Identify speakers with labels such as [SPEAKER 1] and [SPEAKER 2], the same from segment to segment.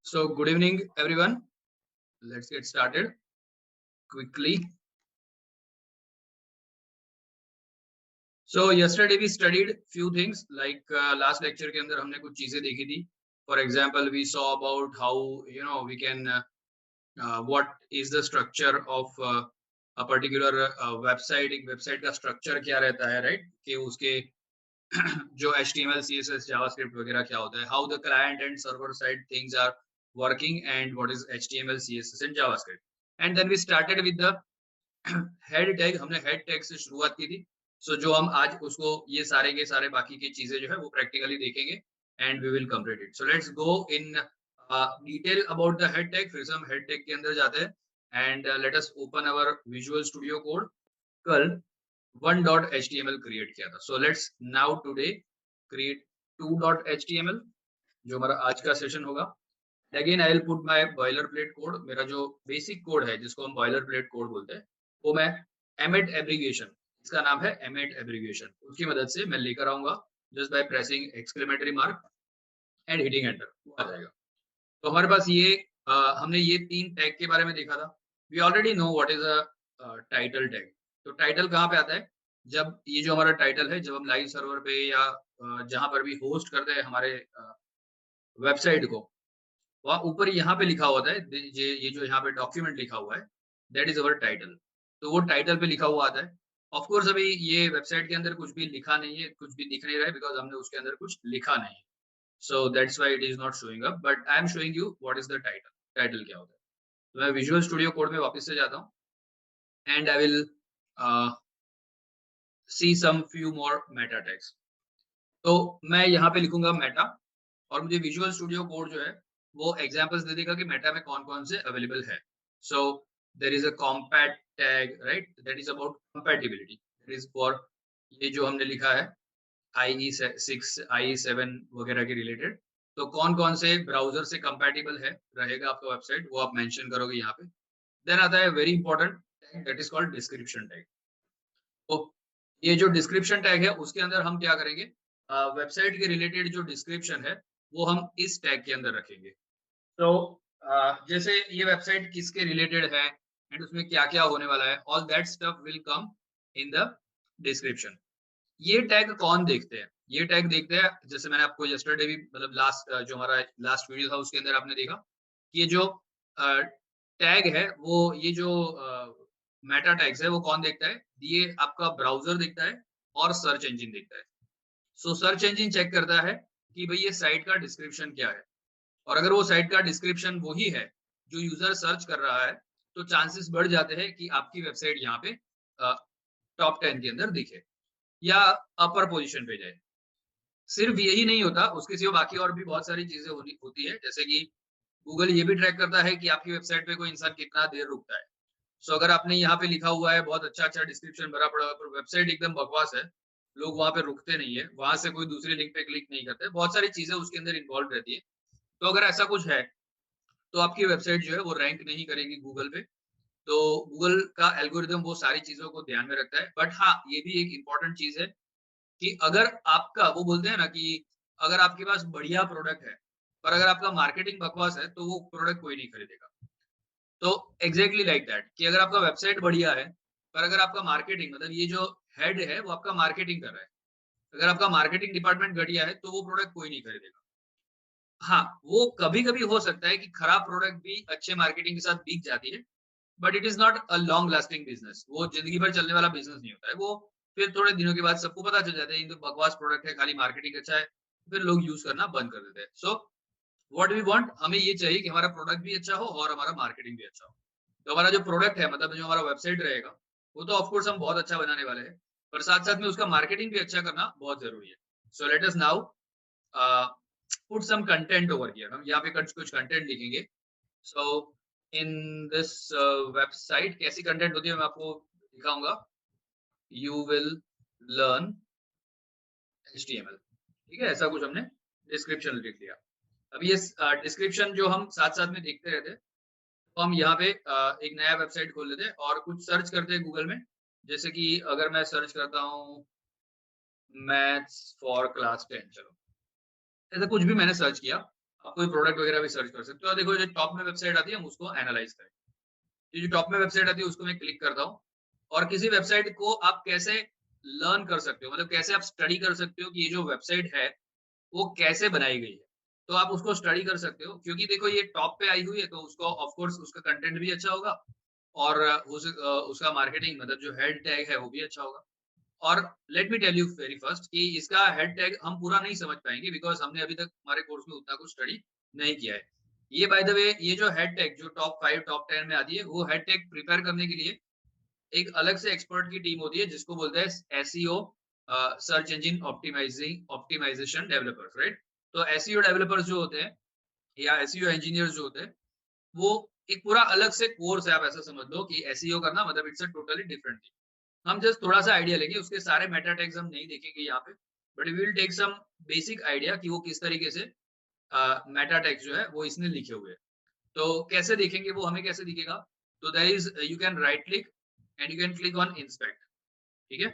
[SPEAKER 1] So good evening, everyone. Let's get started quickly. So yesterday we studied few things like last lecture के अंदर हमने कुछ चीजें देखी थी. For example, we saw about how we can what is the structure of a particular website. एक website का structure क्या रहता है, right? कि उसके जो HTML, CSS, JavaScript वगैरह क्या होता है, how the client and server side things are working and what is HTML, CSS and JavaScript. And then we started with the head tag. हमने head tag से शुरुआत की थी. So जो हम आज उसको ये सारे के सारे बाकी की चीजें जो है वो practically देखेंगे and we will complete it. So let's go in detail about the head tag. फिर से हम head tag के अंदर जाते हैं and let us open our Visual Studio Code. कल one.html क्रिएट किया था. So let's now today create two.html जो हमारा आज का सेशन होगा. Again I will put my boilerplate code. मेरा जो बेसिक कोड है जिसको हम boilerplate कोड बोलते हैं वो मैं emmet abbreviation, इसका नाम है emmet abbreviation, उसकी मदद से मैं लेकर आऊंगा just by pressing exclamatory mark and hitting enter. वो आ जाएगा. तो हमारे पास ये हमने ये तीन टैग के बारे में देखा था. We already know what is a title tag. तो टाइटल कहाँ पे आता है? जब ये जो हमारा टाइटल है, जब हम लाइव सर्वर पे या जहां पर भी होस्ट करते हैं हमारे वेबसाइट को, वहां ऊपर यहाँ पे लिखा होता है ये जो यहाँ पे डॉक्यूमेंट लिखा हुआ है, दैट इज अवर टाइटल. तो वो टाइटल पे लिखा हुआ आता है. ऑफ कोर्स अभी ये वेबसाइट के अंदर कुछ भी लिखा नहीं है, कुछ भी दिख नहीं रहा है बिकॉज हमने उसके अंदर कुछ लिखा नहीं है. So that's why it is not showing up, but I am showing you what is the title. Title क्या होता है? तो मैं Visual Studio Code में वापस से जाता हूँ and I will see some few more meta tags. तो मैं यहाँ पे लिखूंगा meta और मुझे Visual Studio Code जो है वो examples दे देगा कि meta में कौन-कौन से available है. So there is a compat tag, right? That is about compatibility. That is for ये जो हमने लिखा है IE6, IE7 वगैरह के रिलेटेड. तो कौन-कौन से ब्राउजर से कंपैटिबल है रहेगा आपका वेबसाइट, वो आप मेंशन करोगे यहाँ पे. देन आता है very important tag, that is called description tag. तो ये जो डिस्क्रिप्शन टैग है उसके अंदर हम क्या करेंगे, वेबसाइट के रिलेटेड जो डिस्क्रिप्शन है वो हम इस टैग के अंदर रखेंगे. तो जैसे ये वेबसाइट किसके रिलेटेड है एंड उसमें क्या-क्या होने वाला है, all that stuff will come in the description. ये टैग कौन देखते हैं? ये टैग देखते हैं, जैसे मैंने आपको यस्टरडे भी मतलब लास्ट जो हमारा लास्ट वीडियो था उसके अंदर आपने देखा कि ये जो टैग है वो ये जो मेटा टैग्स है वो कौन देखता है? ये आपका ब्राउजर देखता है और सर्च इंजन देखता है. सो सर्च इंजन चेक करता है कि भाई ये साइट का डिस्क्रिप्शन क्या है, और अगर वो साइट का डिस्क्रिप्शन वही है जो यूजर सर्च कर रहा है तो चांसेस बढ़ जाते हैं कि आपकी वेबसाइट यहाँ पे टॉप 10 के अंदर दिखे या अपर पोजीशन पे जाए. सिर्फ यही नहीं होता, उसके सिवा बाकी और भी बहुत सारी चीजें होती है, जैसे कि गूगल ये भी ट्रैक करता है कि आपकी वेबसाइट पे कोई इंसान कितना देर रुकता है. सो अगर आपने यहाँ पे लिखा हुआ है बहुत अच्छा डिस्क्रिप्शन भरा पड़ा है पर वेबसाइट एकदम बकवास है, लोग वहां पे रुकते नहीं है, वहां से कोई दूसरी लिंक पे क्लिक नहीं करते, बहुत सारी चीजें उसके अंदर इन्वॉल्व रहती है. तो अगर ऐसा कुछ है तो आपकी वेबसाइट जो है वो रैंक नहीं करेगी गूगल पे. तो गूगल का एल्गोरिदम वो सारी चीजों को ध्यान में रखता है. बट हाँ, ये भी एक इंपॉर्टेंट चीज है कि अगर आपका वो बोलते हैं ना कि अगर आपके पास बढ़िया प्रोडक्ट है पर अगर आपका मार्केटिंग बकवास है तो वो प्रोडक्ट कोई नहीं खरीदेगा. तो एग्जैक्टली लाइक दैट कि अगर आपका वेबसाइट बढ़िया है पर अगर आपका मार्केटिंग मतलब ये जो हेड है वो आपका मार्केटिंग कर रहा है, अगर आपका मार्केटिंग डिपार्टमेंट घटिया है तो वो प्रोडक्ट कोई नहीं खरीदेगा. हाँ, वो कभी-कभी हो सकता है कि खराब प्रोडक्ट भी अच्छे मार्केटिंग के साथ बिक जाती है, but it is not a long lasting business. वो जिंदगी भर चलने वाला बिजनेस नहीं होता है. वो फिर थोड़े दिनों के बाद सबको पता चल जाता है ये तो बकवास प्रोडक्ट है, खाली मार्केटिंग अच्छा है, फिर लोग यूज करना बंद कर देते हैं. सो व्हाट वी वांट, हमें ये चाहिए कि हमारा प्रोडक्ट भी अच्छा हो और हमारा मार्केटिंग भी अच्छा हो. तो हमारा जो प्रोडक्ट है मतलब जो हमारा वेबसाइट रहेगा वो तो ऑफ कोर्स हम बहुत अच्छा बनाने वाले हैं, पर साथ साथ में उसका मार्केटिंग भी अच्छा करना बहुत जरूरी है. So let us now put some content over here. हम यहाँ पे कुछ कंटेंट लिखेंगे. सो इन दिस वेबसाइट कैसी कंटेंट होती है मैं आपको दिखाऊंगा. You will learn HTML. ठीक है, ऐसा कुछ हमने डिस्क्रिप्शन लिख दिया. अब ये डिस्क्रिप्शन जो हम साथ साथ में देखते रहते हैं तो हम यहाँ पे एक नया वेबसाइट खोल लेते हैं और कुछ सर्च करते हैं गूगल में. जैसे कि अगर मैं सर्च करता हूँ मैथ्स फॉर क्लास 10, चलो ऐसा कुछ भी मैंने सर्च किया. आप कोई प्रोडक्ट वगैरह भी सर्च कर सकते हो। और देखो जो टॉप में वेबसाइट आती है हम उसको एनालाइज करें। ये जो टॉप में वेबसाइट आती है उसको मैं क्लिक करता हूँ और किसी वेबसाइट को आप कैसे लर्न कर सकते हो, मतलब कैसे आप स्टडी कर सकते हो कि ये जो वेबसाइट है वो कैसे बनाई गई है। तो आप उसको स्टडी कर सकते हो क्योंकि देखो ये टॉप पे आई हुई है तो उसको ऑफ कोर्स उसका कंटेंट भी अच्छा होगा और उसका मार्केटिंग मतलब जो हेड टैग है वो भी अच्छा होगा। और let me tell you very first कि इसका हेड टैग हम पूरा नहीं समझ पाएंगे बिकॉज हमने अभी तक हमारे कोर्स में उतना कुछ स्टडी नहीं किया है। ये बाय द वे ये जो हेड टैग जो टॉप 5 टॉप 10 में आती है वो हेड टैग प्रिपेयर करने के लिए एक अलग से एक्सपर्ट की टीम होती है जिसको बोलते हैं SEO, search engine optimisation developers, right. तो एसईओ डेवलपर्स जो होते हैं या एसईओ इंजीनियर्स जो होते हैं वो एक पूरा अलग से कोर्स है। आप ऐसा समझ लो कि एसईओ करना मतलब it's a totally different thing. हम जस्ट थोड़ा सा आइडिया लेंगे, उसके सारे मेटा टैग्स हम नहीं देखेंगे यहाँ पे, but we will take some basic idea कि वो किस तरीके से मेटा टैग्स जो है वो इसने लिखे हुए हैं। तो कैसे देखेंगे वो, हमें कैसे दिखेगा? तो there is you can right click and you can click on inspect, ठीक है,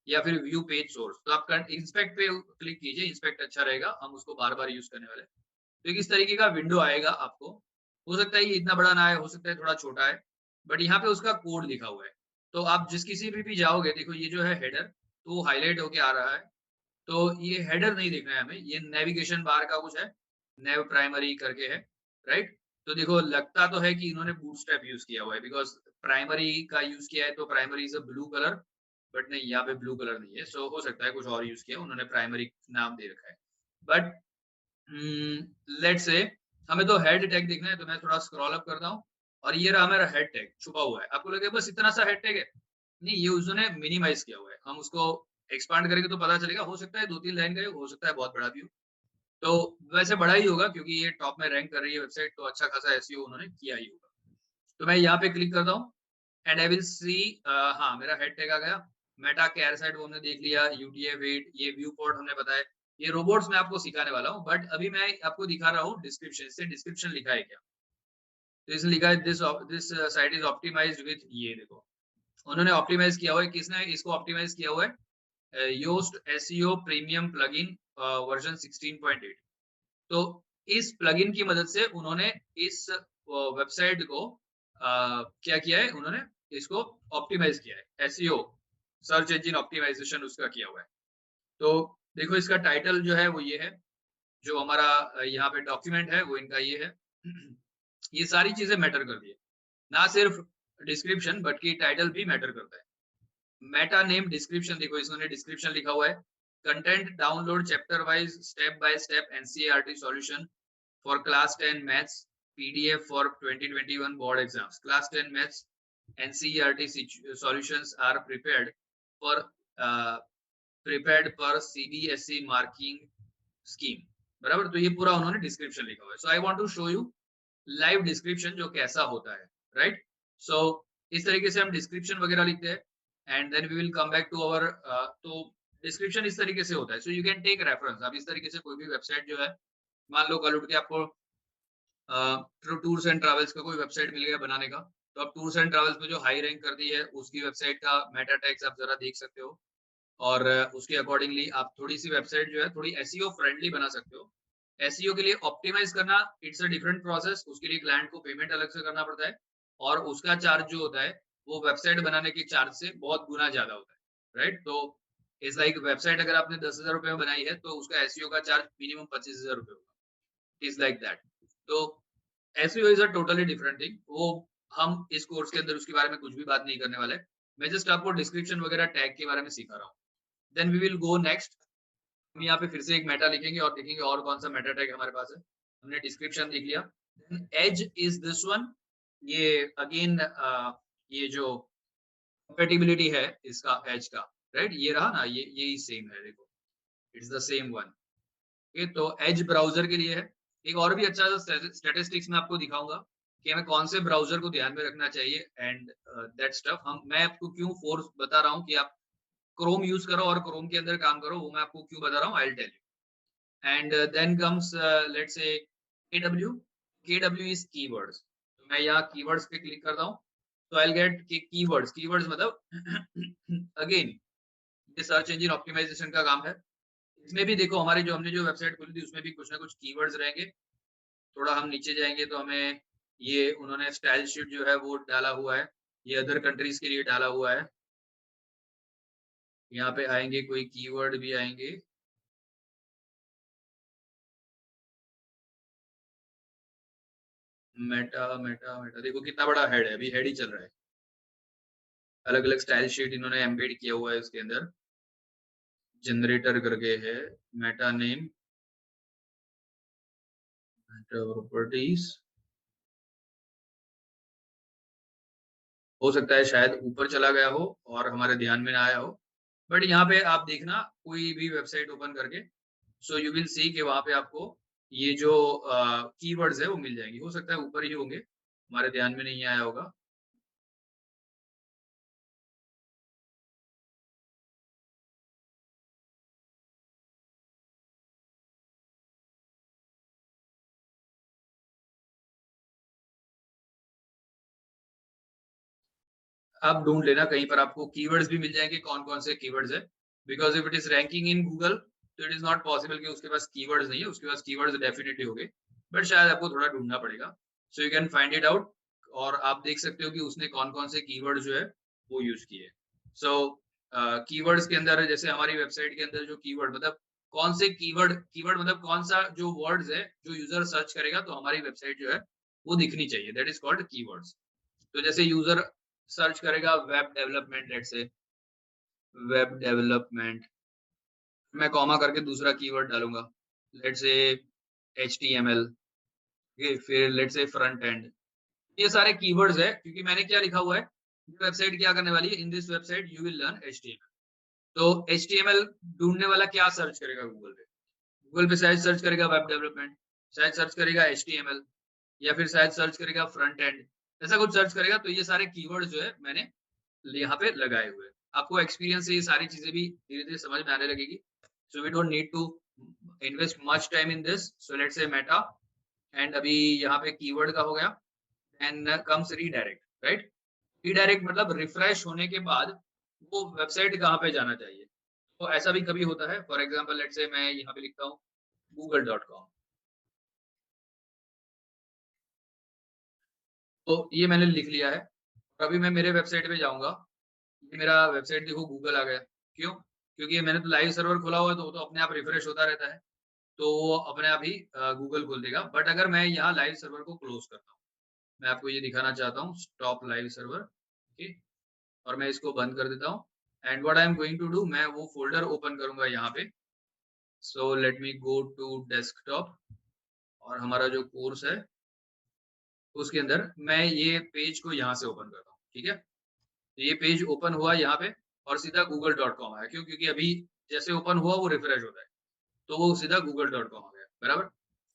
[SPEAKER 1] या फिर व्यू पेज सोर्स। तो आप इंस्पेक्ट पे क्लिक कीजिए, इंस्पेक्ट अच्छा रहेगा, हम उसको बार बार यूज करने वाले हैं। तो इस तरीके का विंडो आएगा आपको। हो सकता है ये इतना बड़ा ना आए, हो सकता है थोड़ा छोटा है, बट यहाँ पे उसका कोड लिखा हुआ है। तो आप जिस किसी भी जाओगे, देखो ये जो है हेडर तो वो हाईलाइट होके आ रहा है। तो ये हेडर नहीं देखना है हमें, ये नेविगेशन बार का कुछ है, नेव प्राइमरी करके है, राइट। तो देखो लगता तो है कि इन्होंने बूटस्ट्रैप यूज किया हुआ है बिकॉज प्राइमरी का यूज किया है, तो primary is a blue colour, but नहीं यहाँ पे ब्लू कलर नहीं है। सो हो सकता है कुछ और यूज किया, उन्होंने प्राइमरी नाम दे रखा है। बट लेट्स से हमें तो हेड टैग देखना है, तो मैं थोड़ा स्क्रॉल अप करता हूँ और ये रहा मेरा हेड टैग छुपा हुआ है। आपको लगे बस इतना सा हेड टैग है, नहीं, ये उसने मिनिमाइज किया हुआ है। हम उसको एक्सपांड करेंगे तो पता चलेगा, हो सकता है 2-3 लाइन का हो सकता है बहुत बड़ा भी हो। तो वैसे बड़ा ही होगा क्योंकि ये टॉप में रैंक कर रही है वेबसाइट, तो अच्छा खासा एसईओ उन्होंने किया ही होगा। तो मैं यहाँ पे क्लिक करता हूँ एंड आई विल सी, हाँ मेरा हेड टैग आ गया। मेटा केयर साइट वो हमने देख लिया, यूटीए वेट, ये व्यू पोर्ट हमने बताया। ये रोबोट्स मैं आपको सिखाने वाला हूँ, बट अभी मैं आपको दिखा रहा हूँ डिस्क्रिप्शन। इससे डिस्क्रिप्शन लिखा है क्या? तो इसने लिखा है this this site is optimized with, ये देखो उन्होंने ऑप्टिमाइज किया हुआ है। किसने इसको ऑप्टिमाइज किया हुआ है? Yoast SEO premium plugin version 16.8। तो इस प्लगइन की मदद से उन्होंने इस वेबसाइट को क्या किया है, उन्होंने इसको ऑप्टिमाइज किया है। एसईओ सर्च इंजन ऑप्टिमाइजेशन उसका किया हुआ है। तो देखो इसका टाइटल जो है वो ये है, जो हमारा यहाँ पे डॉक्यूमेंट है वो इनका ये है। ये सारी चीजें मैटर करती है, ना सिर्फ डिस्क्रिप्शन बट की टाइटल भी मैटर करता है। मेटा नेम डिस्क्रिप्शन, देखो इसने डिस्क्रिप्शन लिखा हुआ है, content download chapter wise step by step NCERT solution for class 10 maths PDF for 2021 board exams. Class 10 maths NCERT solutions are uh, prepared per CBSE marking scheme. बराबर, तो ये पूरा उन्होंने डिस्क्रिप्शन लिखा हुआ है। So I want to show you live description जो कैसा होता है, राइट। सो इस तरीके से हम डिस्क्रिप्शन वगैरह लिखते हैं and then we will come back to our. तो डिस्क्रिप्शन इस तरीके से होता है। So you can take reference. आप इस तरीके से कोई भी वेबसाइट जो है, मान लो कल उठ के आपको टूर्स एंड ट्रैवल्स का कोई वेबसाइट मिल गया बनाने का, तो आप टूर्स एंड ट्रैवल्स में जो हाई रैंक कर दी है उसकी वेबसाइट का मेटा टैग्स आप जरा देख सकते हो और उसके अकॉर्डिंगली आप थोड़ी सी वेबसाइट जो है थोड़ी एसईओ फ्रेंडली बना सकते हो। एसईओ के लिए ऑप्टिमाइज करना इट्स अ डिफरेंट प्रोसेस, उसके लिए क्लाइंट को पेमेंट अलग से करना पड़ता है और उसका चार्ज जो होता है वो वेबसाइट बनाने के चार्ज से बहुत गुना ज्यादा होता है, राइट। तो इस लाइक वेबसाइट अगर आपने 10,000 रुपए में बनाई है तो उसका एसईओ का चार्ज मिनिमम 25,000 रुपए होगा, इज लाइक दैट। तो SEO is a totally different thing. वो हम इस कोर्स के अंदर उसके बारे में कुछ भी बात नहीं करने वाले। मैं जस्ट आपको डिस्क्रिप्शन वगैरह टैग के बारे में सिखा रहा हूँ। Then we will go next. हम यहाँ पे फिर से एक मेटा लिखेंगे और देखेंगे और कौन सा मेटा टैग हमारे पास है। हमने डिस्क्रिप्शन देख लिया। एज इज दिस वन, ये अगेन ये जो कंपेटिबिलिटी है इसका एज का, राइट, ये रहा ना, ये सेम है, देखो it's that same one. Okay, तो एज ब्राउजर के लिए है। एक और भी अच्छा सा स्टैटिस्टिक्स मैं आपको दिखाऊंगा कि हमें कौन से ब्राउजर को ध्यान में रखना चाहिए एंड दैट स्टफ। हम मैं आपको क्यों फोर्स बता रहा हूँ कि आप क्रोम यूज करो और क्रोम के अंदर काम करो, वो मैं आपको क्यों बता रहा हूँ, I will tell you. And then comes let's say KW. केडब्ल्यू is keywords. तो मैं यहाँ कीवर्ड्स पे क्लिक करता हूँ, तो I will get keywords. Keywords मतलब अगेन ये सर्च इंजन ऑप्टिमाइजेशन का काम है। इसमें भी देखो हमारी जो हमने जो वेबसाइट खोली थी उसमें भी कुछ ना कुछ कीवर्ड्स रहेंगे थोड़ा हम नीचे जाएंगे तो हमें ये उन्होंने स्टाइल शीट जो है वो डाला हुआ है, ये अदर कंट्रीज के लिए डाला हुआ है। यहाँ पे आएंगे, कोई कीवर्ड भी आएंगे, मेटा मेटा मेटा, देखो कितना बड़ा हेड है, अभी हेड ही चल रहा है। अलग अलग स्टाइल शीट इन्होंने एम्बेड किया हुआ है उसके अंदर, जनरेटर करके है, मेटा नेम, मेटा प्रॉपर्टीज। हो सकता है शायद ऊपर चला गया हो और हमारे ध्यान में ना आया हो, बट यहाँ पे आप देखना कोई भी वेबसाइट ओपन करके, सो यू विल सी कि वहां पे आपको ये जो कीवर्ड्स है वो मिल जाएंगे। हो सकता है ऊपर ही होंगे, हमारे ध्यान में नहीं आया होगा। आप ढूंढ लेना, कहीं पर आपको कीवर्ड्स भी मिल जाएंगे, कौन कौन से कीवर्ड्स है, because if it is ranking in Google तो इट इज नॉट पॉसिबल कि उसके पास कीवर्ड्स नहीं है, उसके पास कीवर्ड्स डेफिनेटली होंगे, बट शायद आपको थोड़ा ढूंढना पड़ेगा। सो you can find it out, और आप देख सकते हो कि उसने कौन कौन से कीवर्ड जो है वो यूज किए। सो कीवर्ड्स के अंदर जैसे हमारी वेबसाइट के अंदर जो कीवर्ड मतलब कौन से कीवर्ड, कीवर्ड मतलब कौन सा जो वर्ड्स है जो यूजर सर्च करेगा तो हमारी वेबसाइट जो है वो दिखनी चाहिए, दैट इज कॉल्ड कीवर्ड्स। तो जैसे यूजर सर्च करेगा web development, let's say web development, मैं कॉमा करके दूसरा कीवर्ड डालूंगा, लेट्स से HTML, फिर लेट्स से फ्रंट एंड। ये सारे कीवर्ड्स है क्योंकि मैंने क्या लिखा हुआ है, वेबसाइट क्या करने वाली है, इन this website you will learn HTML। तो HTML ढूंढने वाला क्या सर्च करेगा गूगल पे, गूगल पे शायद सर्च करेगा वेब डेवलपमेंट, शायद सर्च करेगा HTML, या फिर शायद सर्च करेगा फ्रंट एंड, ऐसा कुछ सर्च करेगा। तो ये सारे कीवर्ड जो है मैंने यहाँ पे लगाए हुए हैं। आपको एक्सपीरियंस से ये सारी चीजें भी धीरे धीरे समझ में आने लगेगी। So we don't need to invest much time in this, so let's say meta, and अभी यहाँ पे कीवर्ड का हो गया, and comes redirect, right. Redirect मतलब रिफ्रेश होने के बाद वो वेबसाइट कहाँ पे जाना चाहिए। तो ऐसा भी कभी होता है, फॉर एग्जाम्पल लेट्स से मैं यहाँ पे लिखता हूँ google.com, तो ये मैंने लिख लिया है। अभी मैं मेरे वेबसाइट पे जाऊंगा, ये मेरा वेबसाइट देखो गूगल आ गया, क्यों, क्योंकि मैंने तो लाइव सर्वर खोला हुआ है तो वो तो अपने आप रिफ्रेश होता रहता है, तो वो अपने आप ही गूगल खोल देगा। बट अगर मैं यहाँ लाइव सर्वर को क्लोज करता हूँ, मैं आपको ये दिखाना चाहता हूँ, स्टॉप लाइव सर्वर, ओके, और मैं इसको बंद कर देता हूँ। And what I am going to do, मैं वो फोल्डर ओपन करूंगा यहाँ पे। So let me go to desktop, और हमारा जो कोर्स है उसके अंदर मैं ये पेज को यहाँ से ओपन करता हूँ, ठीक है। तो ये पेज ओपन हुआ यहाँ पे, और सीधा google.com आया, क्यों, क्योंकि अभी जैसे ओपन हुआ वो रिफ्रेश होता है, तो वो सीधा google.com आ गया, बराबर।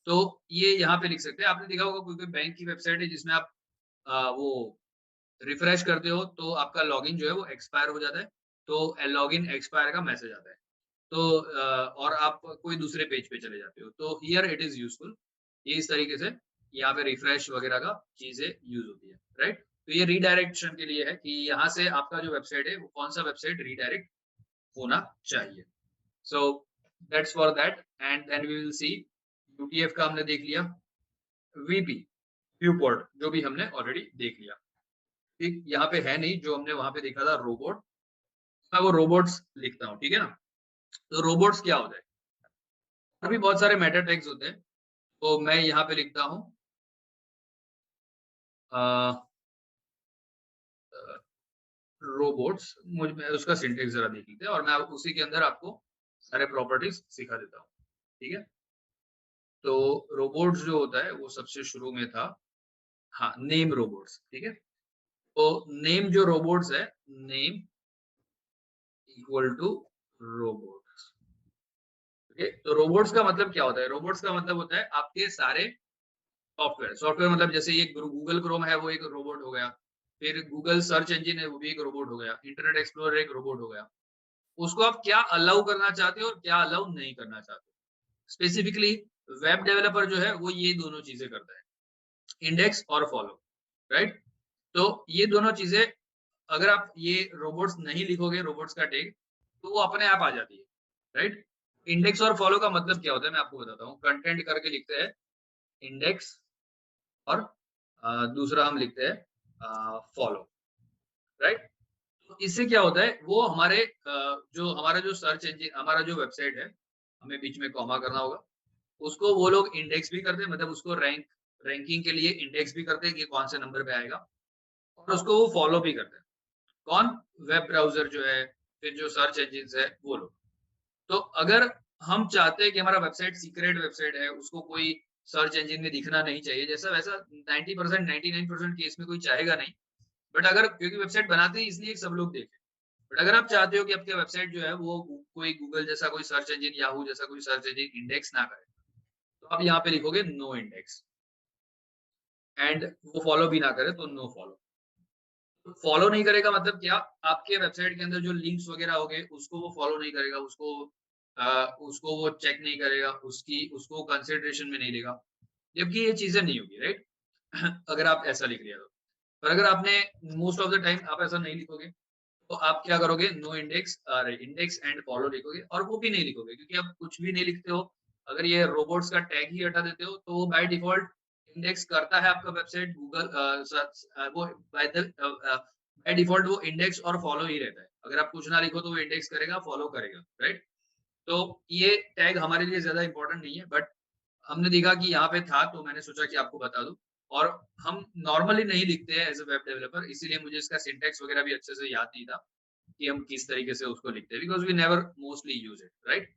[SPEAKER 1] तो ये यहाँ पे लिख सकते हैं, आपने देखा होगा कोई कोई बैंक की वेबसाइट है जिसमें आप वो रिफ्रेश करते हो तो आपका लॉगिन जो है वो एक्सपायर हो जाता है, तो लॉगिन एक्सपायर का मैसेज आता है, तो और आप कोई दूसरे पेज पे चले जाते हो, तो हियर इट इज यूजफुल। ये इस तरीके से यहाँ पे रिफ्रेश वगैरह का चीजें यूज होती है, राइट। तो ये रीडायरेक्शन के लिए है कि यहाँ से आपका जो वेबसाइट है वो कौन सा वेबसाइट रीडायरेक्ट होना चाहिए। So that's for that, and then we will see UTF का हमने देख लिया, VP व्यू पोर्ट जो भी हमने ऑलरेडी देख लिया, ठीक। यहाँ पे है नहीं जो हमने वहां पे देखा था रोबोट, मैं वो रोबोट्स लिखता हूँ, ठीक है ना। तो रोबोट्स क्या होता है, और भी बहुत सारे मेटा टैग्स होते हैं, तो मैं यहाँ पे लिखता हूँ रोबोट्स, मुझे मैं उसका सिंटेक्स जरा देख लेते हैं और मैं उसी के अंदर आपको सारे प्रॉपर्टीज सिखा देता हूँ, ठीक है। तो रोबोट्स जो होता है वो सबसे शुरू में था, हाँ, नेम रोबोट्स, ठीक है। तो नेम जो रोबोट्स है, नेम इक्वल टू रोबोट्स, ठीक है। तो रोबोट्स का मतलब क्या होता है, रोबोट्स का मतलब होता है आपके सारे सॉफ्टवेयर, सॉफ्टवेयर मतलब जैसे ये गूगल क्रोम है वो एक रोबोट हो गया, फिर गूगल सर्च इंजन है वो भी एक रोबोट हो गया, इंटरनेट एक्सप्लोरर एक रोबोट हो गया। उसको आप क्या अलाउ करना चाहते हो और क्या अलाउ नहीं करना चाहते हो। स्पेसिफिकली वेब डेवलपर जो है वो ये दोनों चीजें करता है, इंडेक्स और फॉलो, राइट। तो ये दोनों चीजें अगर आप ये रोबोट्स नहीं लिखोगे, रोबोट्स का टैग, तो वो अपने आप आ जाती है, राइट। इंडेक्स और फॉलो का मतलब क्या होता है मैं आपको बताता हूँ, कंटेंट करके लिखते हैं, इंडेक्स और दूसरा हम लिखते हैं फॉलो, राइट? तो इससे क्या होता है, वो हमारे जो हमारा जो सर्च इंजन, हमारा जो वेबसाइट है, हमें बीच में कॉमा करना होगा, उसको वो लोग इंडेक्स भी करते हैं, मतलब उसको रैंकिंग के लिए इंडेक्स भी करते हैं कि कौन से नंबर पे आएगा, और उसको वो फॉलो भी करते हैं। कौन? वेब ब्राउज़र जो है, फिर जो सर्च इंजिन्स है, वो लोग। तो अगर हम चाहते हैं कि हमारा वेबसाइट सीक्रेट वेबसाइट है, उसको कोई सर्च इंजन में दिखना नहीं चाहिए, जैसा वैसा 90% 99% केस में कोई चाहेगा नहीं। बट अगर क्योंकि वेबसाइट बनाते ही इसलिए कि सब लोग देखें। बट अगर आप चाहते हो कि आपकी वेबसाइट जो है वो कोई गूगल जैसा कोई सर्च इंजन, याहू जैसा कोई सर्च इंजन इंडेक्स ना करे, तो आप यहाँ पे लिखोगे नो इंडेक्स, एंड वो फॉलो भी ना करे तो नो फॉलो। फॉलो नहीं करेगा मतलब क्या? आपके वेबसाइट के अंदर जो लिंक्स वगैरह हो गए, उसको वो फॉलो नहीं करेगा, उसको वो चेक नहीं करेगा, उसको कंसिडरेशन में नहीं लेगा। जबकि ये चीज़ें नहीं होगी, राइट? अगर आप ऐसा लिख लिया तो। पर अगर आपने मोस्ट ऑफ द टाइम आप ऐसा नहीं लिखोगे, तो आप क्या करोगे? नो इंडेक्स, अरे इंडेक्स एंड फॉलो लिखोगे, और वो भी नहीं लिखोगे क्योंकि आप कुछ भी नहीं लिखते हो। अगर ये रोबोट्स का टैग ही हटा देते हो, तो वो बाय डिफॉल्ट इंडेक्स करता है आपका वेबसाइट गूगल, सर्च वो बाय डिफॉल्ट वो इंडेक्स और फॉलो ही रहता है। अगर आप कुछ ना लिखो तो वो इंडेक्स करेगा, फॉलो करेगा, राइट? तो ये टैग हमारे लिए ज़्यादा इम्पोर्टेंट नहीं है, बट हमने देखा कि यहाँ पे था, तो मैंने सोचा कि आपको बता दूँ। और हम नॉर्मली नहीं लिखते हैं एज़ अ वेब डेवलपर, इसीलिए मुझे इसका सिंटैक्स वगैरह भी अच्छे से याद नहीं था कि हम किस तरीके से उसको लिखते हैं, because we never mostly use it, right?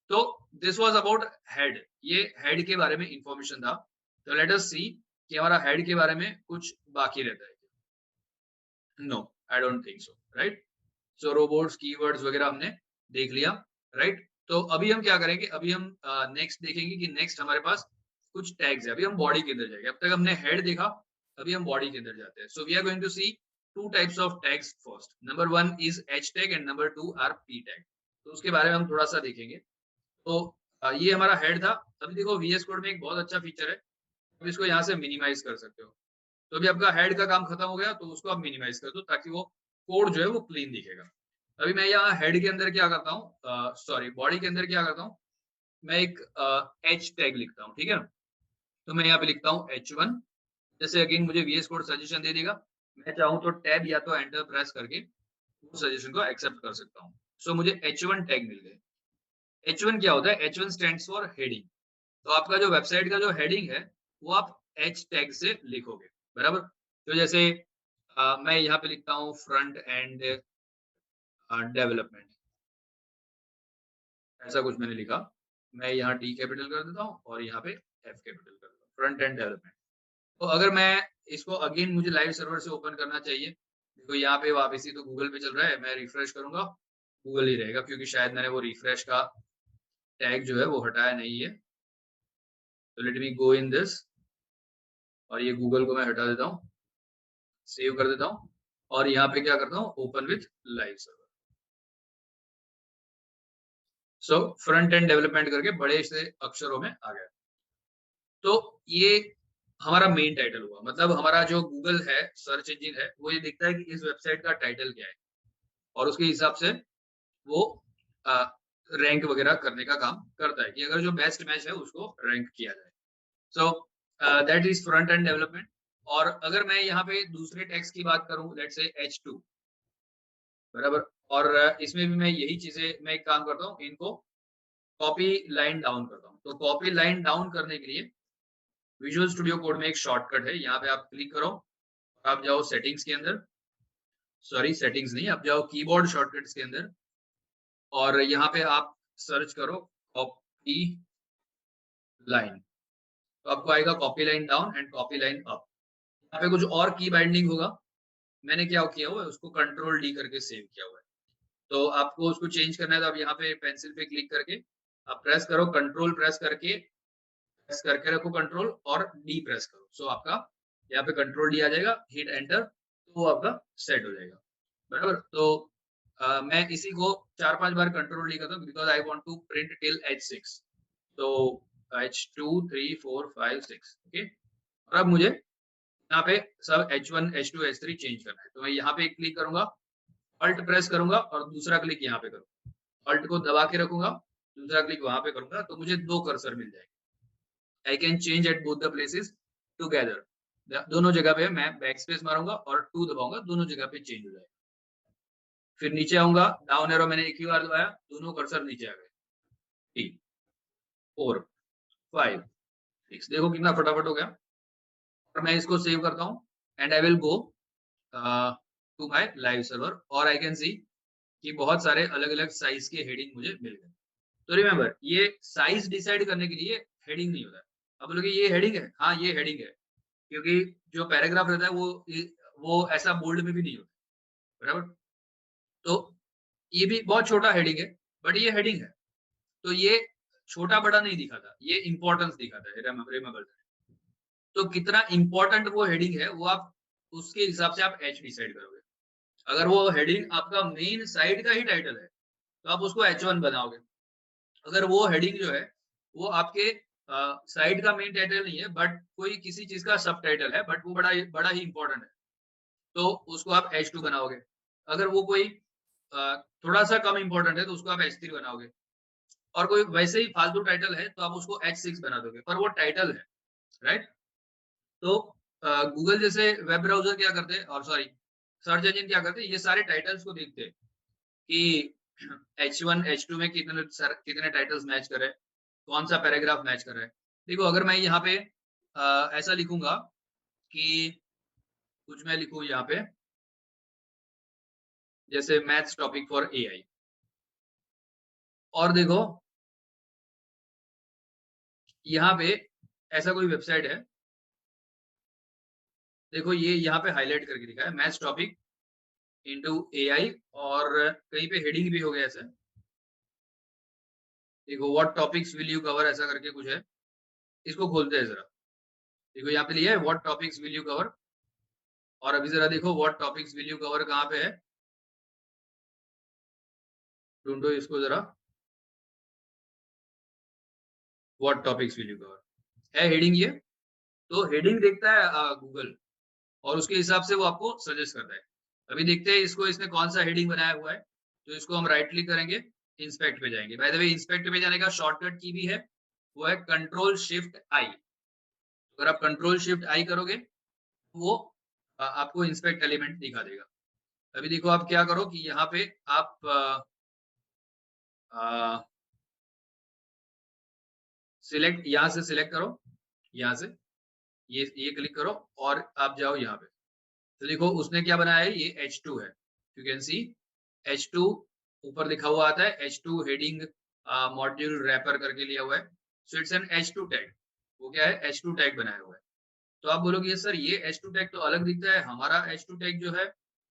[SPEAKER 1] तो दिस वाज़ अबाउट हेड, ये हेड के बारे में इन्फॉर्मेशन था। तो लेट अस सी कि हमारा हेड के बारे में कुछ बाकी रहता है। No, I don't think so, right? So robots, keywords वगैरह हमने देख लिया, राइट? तो अभी हम क्या करेंगे, अभी हम नेक्स्ट देखेंगे कि नेक्स्ट हमारे पास कुछ टैग्स है। अभी हम बॉडी के अंदर जाएंगे। अब तक हमने हेड देखा, अभी हम बॉडी के अंदर जाते हैं। So we are going to see two types of tags first. Number one is H tag and number two are P tag. तो उसके बारे में हम थोड़ा सा देखेंगे। तो ये हमारा हेड था। अभी देखो वीएस कोड में एक बहुत अच्छा फीचर है, आप इसको यहाँ से मिनिमाइज कर सकते हो। तो अभी आपका हेड का काम खत्म हो गया, तो उसको आप मिनिमाइज कर दो ताकि वो कोड जो है वो क्लीन दिखेगा। अभी मैं यहाँ हेड के अंदर क्या करता हूँ, सॉरी बॉडी के अंदर क्या करता हूँ, मैं एक एच टैग लिखता हूँ, ठीक है? तो मैं यहाँ पे लिखता हूँ H1। जैसे अगेन मुझे वीएस कोड सजेशन दे देगा, मैं चाहूँ तो टैब या तो एंटर प्रेस करके वो सजेशन को एक्सेप्ट कर सकता हूँ। सो मुझे H1 टैग मिल गए। H1 क्या होता है? H1 stands for heading. तो आपका जो वेबसाइट का जो हेडिंग है, वो आप एच टैग से लिखोगे, बराबर? तो जैसे मैं यहाँ पे लिखता हूँ फ्रंट एंड डेवलपमेंट, ऐसा कुछ मैंने लिखा। मैं यहाँ टी कैपिटल कर देता हूँ और यहाँ पे एफ कैपिटल कर देता हूँ, फ्रंट एंड डेवलपमेंट। तो अगर मैं इसको अगेन मुझे लाइव सर्वर से ओपन करना चाहिए, देखो यहाँ पे वापस ही तो गूगल पे चल रहा है, मैं रिफ्रेश करूंगा, गूगल ही रहेगा क्योंकि शायद मैंने वो रिफ्रेश का टैग जो है वो हटाया नहीं है। तो late me go in this, और ये गूगल को मैं हटा देता हूँ, सेव कर देता हूँ, और यहाँ पे क्या करता हूँ, open with live server. So front end development करके बड़े से अक्षरों में आ गया। तो ये हमारा मेन टाइटल हुआ, मतलब हमारा जो गूगल है सर्च इंजन है, वो ये देखता है कि इस वेबसाइट का टाइटल क्या है, और उसके हिसाब से वो रैंक वगैरह करने का काम करता है कि अगर जो बेस्ट मैच है उसको रैंक किया जाए। So that is front end development. और अगर मैं यहाँ पे दूसरे टैग्स की बात करूं, लेट्स से H2, बराबर? और इसमें भी मैं यही चीजें, मैं एक काम करता हूँ, इनको कॉपी लाइन डाउन करता हूँ। तो कॉपी लाइन डाउन करने के लिए विजुअल स्टूडियो कोड में एक शॉर्टकट है, यहाँ पे आप क्लिक करो, आप जाओ सेटिंग्स के अंदर, सॉरी सेटिंग्स नहीं, आप जाओ कीबोर्ड शॉर्टकट्स के अंदर, और यहाँ पे आप सर्च करो कॉपी लाइन। तो आपको आएगा copy line down and copy line up. यहाँ पे कुछ और की बाइंडिंग होगा, मैंने क्या किया हुआ है, उसको कंट्रोल डी करके सेव किया हुआ है। तो आपको उसको चेंज करना है, तो आप यहाँ पे पेंसिल पे क्लिक करके आप प्रेस करो, कंट्रोल प्रेस करके रखो कंट्रोल, और डी प्रेस करो। सो आपका यहाँ पे कंट्रोल डी आ जाएगा, हिट एंटर, तो वो आपका सेट हो जाएगा, बराबर? तो मैं इसी को 4-5 बार कंट्रोल डी करता हूँ because I want to print till H6। तो H2 3 4 5 6, ओके। और अब मुझे यहाँ पे सब H1 H2 H3 चेंज करना है, तो मैं यहाँ पे क्लिक करूंगा, अल्ट प्रेस करूंगा और दूसरा क्लिक यहाँ पे करूंगा, अल्ट को दबा के रखूंगा, दूसरा क्लिक वहां पे करूंगा, तो मुझे 2 कर्सर मिल जाएंगे। I can change at both the places together. दोनों जगह पे मैं बैक स्पेस मारूंगा और 2 दबाऊंगा, दोनों जगह पे चेंज हो जाएगा। फिर नीचे आऊंगा, डाउन एरो मैंने एक ही बार दबाया, दोनों कर्सर नीचे आ गए। 3 4 5 6, देखो कितना फटाफट हो गया। और मैं इसको सेव करता हूँ and I will go to my live server और आई कैन सी कि बहुत सारे अलग-अलग साइज के हेडिंग मुझे मिल गए। तो रिमेंबर, ये साइज डिसाइड करने के लिए हेडिंग नहीं होता है। अब बोलोगे ये हेडिंग है? हाँ, ये हेडिंग है, क्योंकि जो पैराग्राफ रहता है वो ऐसा बोल्ड में भी नहीं होता, बराबर? तो ये भी बहुत छोटा हेडिंग है, बट ये हेडिंग है। तो ये छोटा-बड़ा नहीं दिखाता, ये इम्पोर्टेंस दिखाता है, रिमेंबर। तो कितना इम्पोर्टेंट वो हेडिंग है, वो आप उसके हिसाब से आप एच डिसाइड करोगे। अगर वो हेडिंग आपका मेन साइड का ही टाइटल है, तो आप उसको H1 बनाओगे। अगर वो हेडिंग जो है, वो आपके साइड का मेन टाइटल नहीं है, बट कोई किसी चीज़ का सब टाइटल है, बट वो बड़ा ही इम्पोर्टेंट है, तो उसको आप H2 बनाओगे। अगर वो कोई थोड़ा-सा कम इम्पोर्टेंट है, तो उसको आप H3 बनाओगे। और कोई वैसे ही फालतू टाइटल है, तो आप उसको H6 बना दोगे, पर वो टाइटल है, राइट? तो गूगल जैसे वेब ब्राउज़र क्या करते हैं, और सॉरी, सर्च इंजन क्या करते हैं, ये सारे टाइटल्स को देखते हैं कि H1, H2 में कितने टाइटल्स मैच कर रहे हैं, कौन-सा पैराग्राफ मैच कर रहा है। देखो, अगर मैं यहाँ पे ऐसा लिखूँगा कि कुछ मैं लिखूँ यहाँ पे, जैसे मैथ्स टॉपिक फॉर एआई, और देखो यहाँ पे ऐसा कोई वेबसाइट है, देखो ये यहाँ पे हाइलाइट करके दिखा है, मैथ्स टॉपिक इंटू एआई, और कहीं पे हेडिंग भी हो गया ऐसा। देखो, what topics will you cover, ऐसा करके कुछ है। इसको खोलते हैं जरा। देखो यहाँ पे लिया है what topics will you cover, और अभी जरा देखो what topics will you cover कहाँ पे है, ढूंढो इसको जरा। What topics will you cover है हेडिंग ये। तो हेडिंग देखता है गूगल, और उसके हिसाब से वो आपको सजेस्ट करता है। अभी देखते हैं इसको, इसने कौन सा हेडिंग बनाया हुआ है। तो इसको हम राइट क्लिक करेंगे, इंस्पेक्ट पे जाएंगे। बाय द वे, इंस्पेक्ट पे जाने का शॉर्टकट की भी है, वो है कंट्रोल शिफ्ट आई। अगर आप कंट्रोल शिफ्ट आई करोगे, वो आपको इंस्पेक्ट एलिमेंट दिखा देगा। अभी देखो, आप क्या करो कि यहाँ पे आप सिलेक्ट, यहाँ से सिलेक्ट करो, यहाँ से ये क्लिक करो, और आप जाओ यहाँ पे। तो देखो उसने क्या बनाया है, ये H2 है। यू कैन सी H2 ऊपर लिखा हुआ आता है, H2 हेडिंग मॉड्यूल रैपर करके लिया हुआ है। So it's an H2 tag. वो क्या है, H2 टैग बनाया हुआ है। तो आप बोलोगे सर ये H2 टैग तो अलग दिखता है, हमारा H2 टैग जो है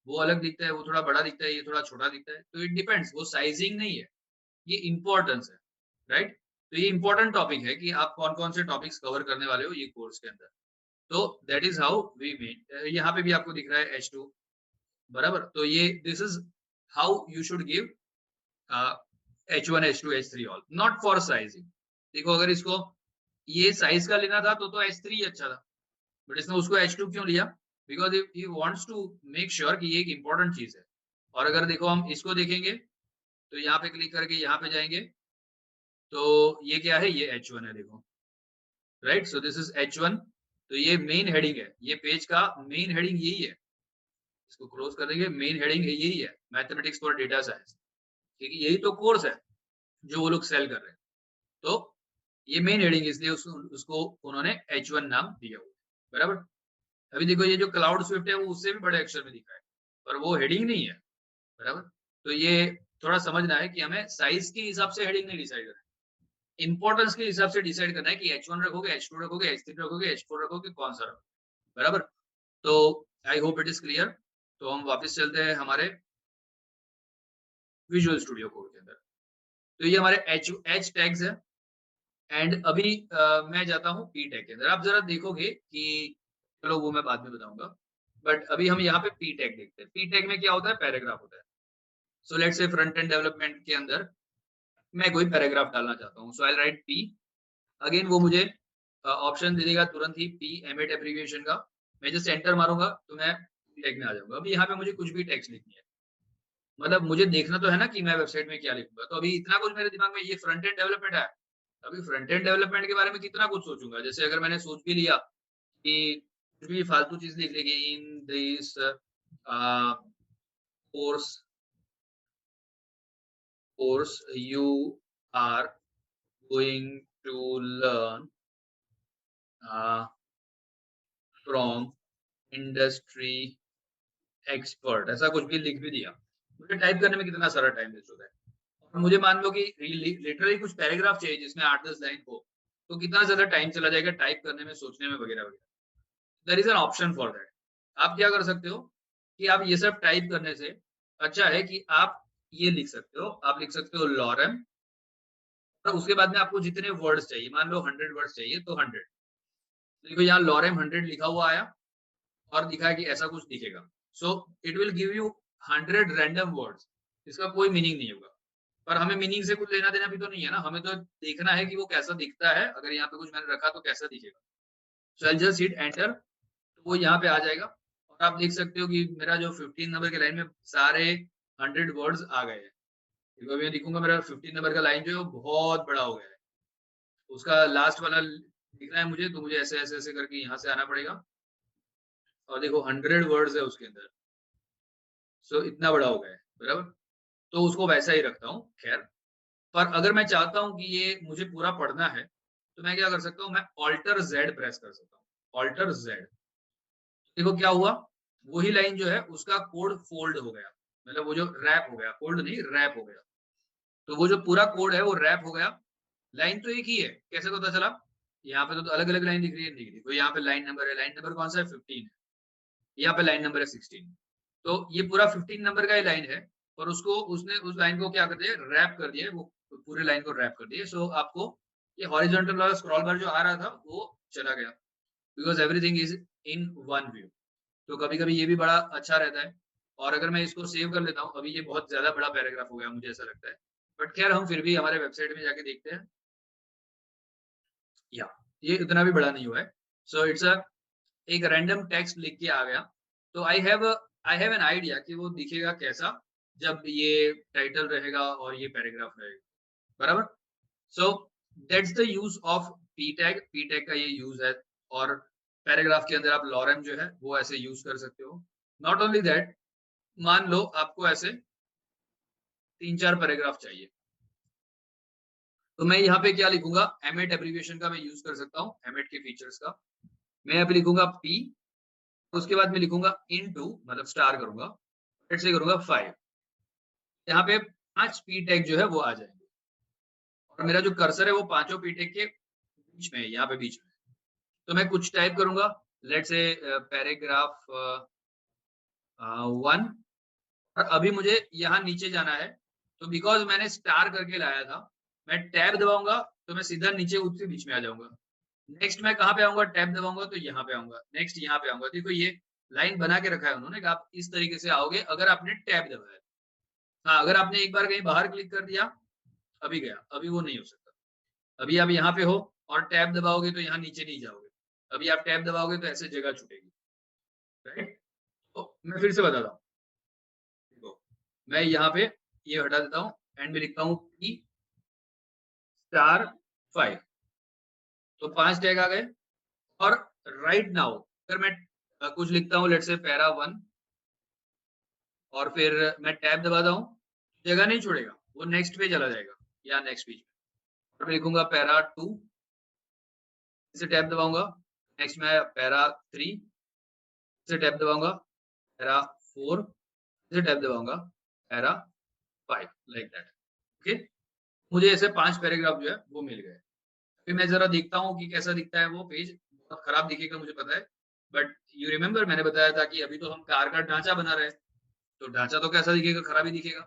[SPEAKER 1] वो अलग दिखता है, वो थोड़ा बड़ा दिखता है, ये थोड़ा छोटा दिखता है। तो इट डिपेंड्स, वो साइजिंग नहीं है, ये इम्पोर्टेंस है, राइट? तो ये इम्पोर्टेंट टॉपिक है कि आप कौन-कौन से टॉपिक्स कवर करने वाले हो ये कोर्स के अंदर। तो that is how we made, यहाँ पे भी आपको दिख रहा है H2, बराबर? तो ये this is how you should give H1, H2, H3 all, not for sizing. देखो, अगर इसको ये साइज का लेना था तो H3 ही अच्छा था, बट इसने उसको H2 क्यों लिया? Because he wants to make sure कि ये एक इम्पोर्टेंट चीज़ है। और अगर देखो हम इसको देखेंगे, तो यहाँ पे क्लिक करके यहाँ पे जाएँगे, तो ये क्या है? ये H1 है, देखो, right? So this is H1। तो ये मेन हेडिंग है, ये पेज का मेन हेडिंग यही है। इसको क्लोज कर देंगे, मेन हेडिंग यही है, मैथमेटिक्स फॉर डेटा साइंस, क्योंकि यही तो कोर्स है जो वो लोग सेल कर रहे हैं। तो ये मेन हेडिंग, इसलिए उसको उन्होंने H1 नाम दिया हुआ है, बराबर? अभी देखो, ये जो क्लाउड स्विफ्ट है वो उससे भी बड़े अक्षर में दिखा है, पर वो हेडिंग नहीं है, बराबर? तो ये थोड़ा समझना है कि हमें साइज के हिसाब से हेडिंग नहीं डिसाइड करना है, इंपॉर्टेंस के हिसाब से डिसाइड करना है कि H1 रखोगे, H2 रखोगे, H3 रखोगे, H4 रखोगे, कौन सा रखोगे, बराबर? तो I hope it is clear. तो हम वापस चलते हैं हमारे विजुअल स्टूडियो कोड के अंदर। तो ये हमारे एच टैग्स है, एंड अभी मैं जाता हूँ पी टैग के अंदर। आप जरा देखोगे कि, चलो वो मैं बाद में बताऊंगा, बट अभी हम यहाँ पे पी टैग देखते हैं। पी टैग में क्या होता है, पैराग्राफ होता है। सो लेट्स से फ्रंट एंड डेवलपमेंट के अंदर मैं कोई पैराग्राफ डालना चाहता हूँ, सो आई राइट पी। अगेन वो मुझे ऑप्शन दे देगा तुरंत ही, पी एम8 एब्रीविएशन का। मैं जस्ट एंटर मारूंगा तो मैं टैग में आ जाऊंगा। अभी यहाँ पे मुझे कुछ भी टेक्स्ट लिखनी है, मतलब मुझे देखना तो है ना कि मैं वेबसाइट में क्या लिखूंगा। तो अभी इतना कुछ मेरे दिमाग में, ये फ्रंट एंड डेवलपमेंट है, अभी फ्रंट एंड डेवलपमेंट के बारे में कितना कुछ सोचूंगा। जैसे अगर मैंने सोच भी लिया कि कुछ भी फालतू चीज लिख लेगी in this course you are going to learn from industry expert, ऐसा कुछ भी लिख भी दिया, मुझे टाइप करने में कितना सारा टाइम वेस्ट होता है। और मुझे मान लो कि लिटरली कुछ पैराग्राफ चाहिए जिसमें 8-10 लाइन हो, तो कितना ज्यादा टाइम चला जाएगा टाइप करने में, सोचने में, वगैरह वगैरह। There is an option for that. आप क्या कर सकते हो कि आप ये सब टाइप करने से अच्छा है कि आप ये लिख सकते हो, आप लिख सकते हो लॉरेम, और उसके बाद में आपको जितने वर्ड्स चाहिए, मान लो 100 वर्ड्स चाहिए तो 100, देखो यहाँ लॉरेम 100 लिखा हुआ आया और दिखा है कि ऐसा कुछ दिखेगा। So it will give you 100 random words, इसका कोई मीनिंग नहीं होगा। पर हमें मीनिंग से कुछ लेना देना भी तो नहीं है ना, हमें तो देखना है कि वो कैसा दिखता है, अगर यहाँ पे कुछ मैंने रखा तो कैसा दिखेगा। सो आई जस्ट हिट एंटर, तो वो यहाँ पे आ जाएगा। और आप देख सकते हो कि मेरा जो 15 नंबर के लाइन में सारे 100 वर्ड्स आ गए हैं। देखो मैं दिखूंगा मेरा 15 नंबर का लाइन जो है वो बहुत बड़ा हो गया है, उसका लास्ट वाला लिखना है मुझे, तो मुझे ऐसे ऐसे ऐसे करके यहाँ से आना पड़ेगा। और देखो 100 वर्ड्स है उसके अंदर, सो इतना बड़ा हो गया है, बराबर। तो उसको वैसा ही रखता हूँ, खैर। पर अगर मैं चाहता हूँ कि ये मुझे पूरा पढ़ना है, तो मैं क्या कर सकता हूँ, मैं ऑल्टर जेड प्रेस कर सकता हूँ, ऑल्टर जेड। देखो क्या हुआ, वही लाइन जो है उसका कोड फोल्ड हो गया, मतलब वो जो रैप हो गया, फोल्ड नहीं रैप हो गया। तो वो जो पूरा कोड है वो रैप हो गया। लाइन तो एक ही है, कैसे पता चला, यहाँ पे तो अलग अलग लाइन दिख रही है, दिख रही। तो यहाँ पे लाइन नंबर है, लाइन नंबर कौन सा है, 15 है। यहाँ पे लाइन नंबर है 16। तो ये पूरा 15 नंबर का ही लाइन है, और उसको उसने उस लाइन को क्या कर दिया, रैप कर दिया, वो पूरे लाइन को रैप कर दिया। सो आपको ये हॉरिजॉन्टल वाला स्क्रॉल बार जो आ रहा था वो चला गया, because everything is in one view. तो कभी कभी ये भी बड़ा अच्छा रहता है। और अगर मैं इसको सेव कर लेता हूँ, अभी ये बहुत ज्यादा बड़ा पैराग्राफ हो गया मुझे ऐसा लगता है, बट खैर हम फिर भी हमारे वेबसाइट में जाके देखते हैं। या ये इतना भी बड़ा नहीं हुआ है। सो इट्स अ एक रैंडम टेक्स्ट लिख के आ गया। तो आई हैव एन आइडिया कि वो दिखेगा कैसा जब ये टाइटल रहेगा और ये पैराग्राफ रहेगा, बराबर। So that's the use of P tag, P tag का ये यूज है। और पैराग्राफ के अंदर आप लॉरेम जो है वो ऐसे यूज कर सकते हो। नॉट ओनली दैट, मान लो आपको ऐसे 3-4 पैराग्राफ चाहिए, तो मैं यहाँ पे क्या लिखूंगा, एमेट एब्रीविएशन का मैं यूज कर सकता हूँ, एमेट के फीचर्स का। मैं यहाँ पे लिखूंगा पी, उसके बाद में लिखूंगा इनटू, मतलब स्टार करूंगा, फिर से करूंगा 5। यहाँ पे 5 पी टैग जो है वो आ जाएंगे, और मेरा जो कर्सर है वो पांचों पी टैग के बीच में है, यहाँ पे बीच में। तो मैं कुछ टाइप करूंगा, लेट्स से पैराग्राफ 1। और अभी मुझे यहाँ नीचे जाना है, तो बिकॉज मैंने स्टार करके लाया था, मैं टैब दबाऊंगा तो मैं सीधा नीचे उसके बीच में आ जाऊंगा। नेक्स्ट मैं कहाँ पे आऊंगा, टैब दबाऊंगा तो यहाँ पे आऊंगा, नेक्स्ट यहाँ पे आऊंगा। देखो ये लाइन बना के रखा है उन्होंने कि आप इस तरीके से आओगे अगर आपने टैब दबाया। हाँ, अगर आपने एक बार कहीं बाहर क्लिक कर दिया, अभी गया, अभी वो नहीं हो सकता। अभी आप यहाँ पे हो और टैब दबाओगे तो यहाँ नीचे नहीं जाओगे, अभी आप टैब दबाओगे तो ऐसे जगह छूटेगी, राइट। तो मैं फिर से बताता हूँ, देखो मैं यहाँ पे ये हटा देता हूँ एंड में लिखता हूँ पी स्टार 5। तो 5 टैग आ गए। और राइट नाउ अगर मैं कुछ लिखता हूँ, लेट्स से पैरा 1, और फिर मैं टैब दबाता हूँ, जगह नहीं छोड़ेगा, वो नेक्स्ट पे चला जाएगा या नेक्स्ट पेज में। और मैं लिखूंगा पैरा 2, इसे टैब दबाऊंगा, नेक्स्ट मैं पैरा 3, इसे टैब दबाऊंगा, पैरा 4, इसे टैब दबाऊंगा, पैरा 5, लाइक दैट। ओके, मुझे ऐसे 5 पैराग्राफ जो है वो मिल गए। फिर मैं जरा देखता हूँ कि कैसा दिखता है वो पेज। बहुत खराब दिखेगा मुझे पता है, बट यू रिमेम्बर मैंने बताया था कि अभी तो हम कार का ढांचा बना रहे हैं, तो ढांचा तो कैसा दिखेगा, खराब ही दिखेगा।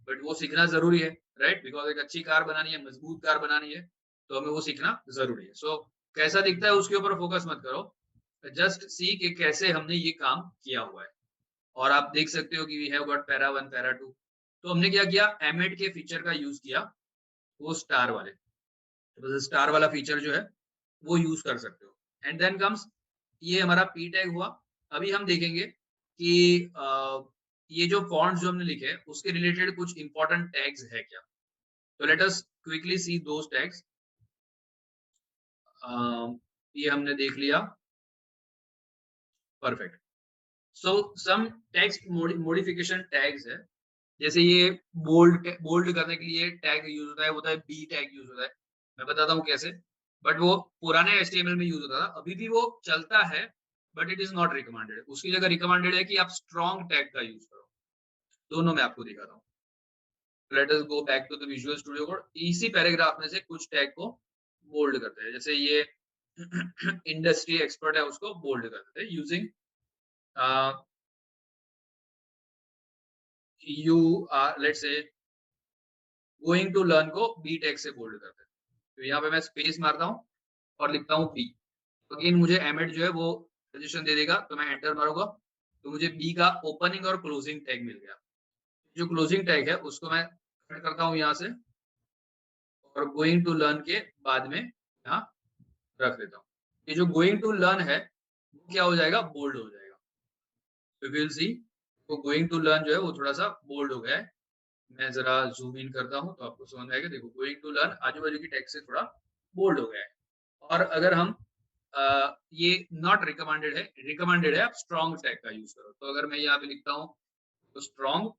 [SPEAKER 1] बट वो सीखना जरूरी है, राइट, बिकॉज एक अच्छी कार बनानी है, मजबूत कार बनानी है, तो हमें वो सीखना जरूरी है। सो कैसा दिखता है उसके ऊपर फोकस मत करो, जस्ट सी कि कैसे हमने ये काम किया हुआ है। और आप देख सकते हो कि we have got para 1 para 2। तो हमने क्या किया, एमेट के फीचर का यूज किया, वो स्टार वाले, तो स्टार वाला फीचर जो है वो यूज कर सकते हो। एंड देन कम्स, ये हमारा पी टैग हुआ। अभी हम देखेंगे कि ये जो फॉन्ट्स जो हमने लिखे हैं उसके रिलेटेड कुछ इंपॉर्टेंट टैग्स है क्या। तो लेट अस क्विकली सी दोस टैग्स। ये हमने देख लिया, परफेक्ट। सो सम टेक्स्ट मॉडिफिकेशन टैग्स है, जैसे ये बोल्ड करने के लिए टैग यूज होता है, होता है बी टैग यूज होता है। मैं बताता हूँ कैसे, बट वो पुराने एचटीएमएल में यूज होता था, अभी भी वो चलता है, but it is not recommended. उसकी जगह रिकमेंडेड है कि आप स्ट्रॉन्ग टैग का यूज करो। दोनों मैं आपको दिखाता हूँ। Let us go back to the visual studio code. इसी पैराग्राफ में से कुछ टैग को बोल्ड करते हैं, जैसे ये इंडस्ट्री एक्सपर्ट है, उसको बोल्ड कर देते हैं using you are, let's say going to learn को बी टैग से बोल्ड करते हैं। तो यहाँ पे मैं स्पेस मारता हूँ और लिखता हूँ बी। अगेन मुझे एमिट जो है वो सजेशन दे देगा, तो मैं एंटर मारूंगा, तो मुझे बी का ओपनिंग और क्लोजिंग टैग मिल गया। जो क्लोजिंग टैग है उसको मैं कट करता हूँ यहाँ से, और गोइंग टू लर्न के बाद में यहाँ रख देता हूँ। ये जो गोइंग टू लर्न है वो क्या हो जाएगा, बोल्ड हो जाएगा। तो विल सी, तो गोइंग टू लर्न जो है वो थोड़ा सा बोल्ड हो गया है। मैं जरा जूम इन करता हूँ तो आपको समझ आएगा। देखो गोइंग टू लर्न आजू बाजू की टेक्स्ट से थोड़ा बोल्ड हो गया है। और अगर हम ये नॉट रिकमेंडेड है, रिकमेंडेड है आप स्ट्रॉन्ग टैग का यूज करो। तो अगर मैं यहाँ पे लिखता हूँ तो स्ट्रॉन्ग,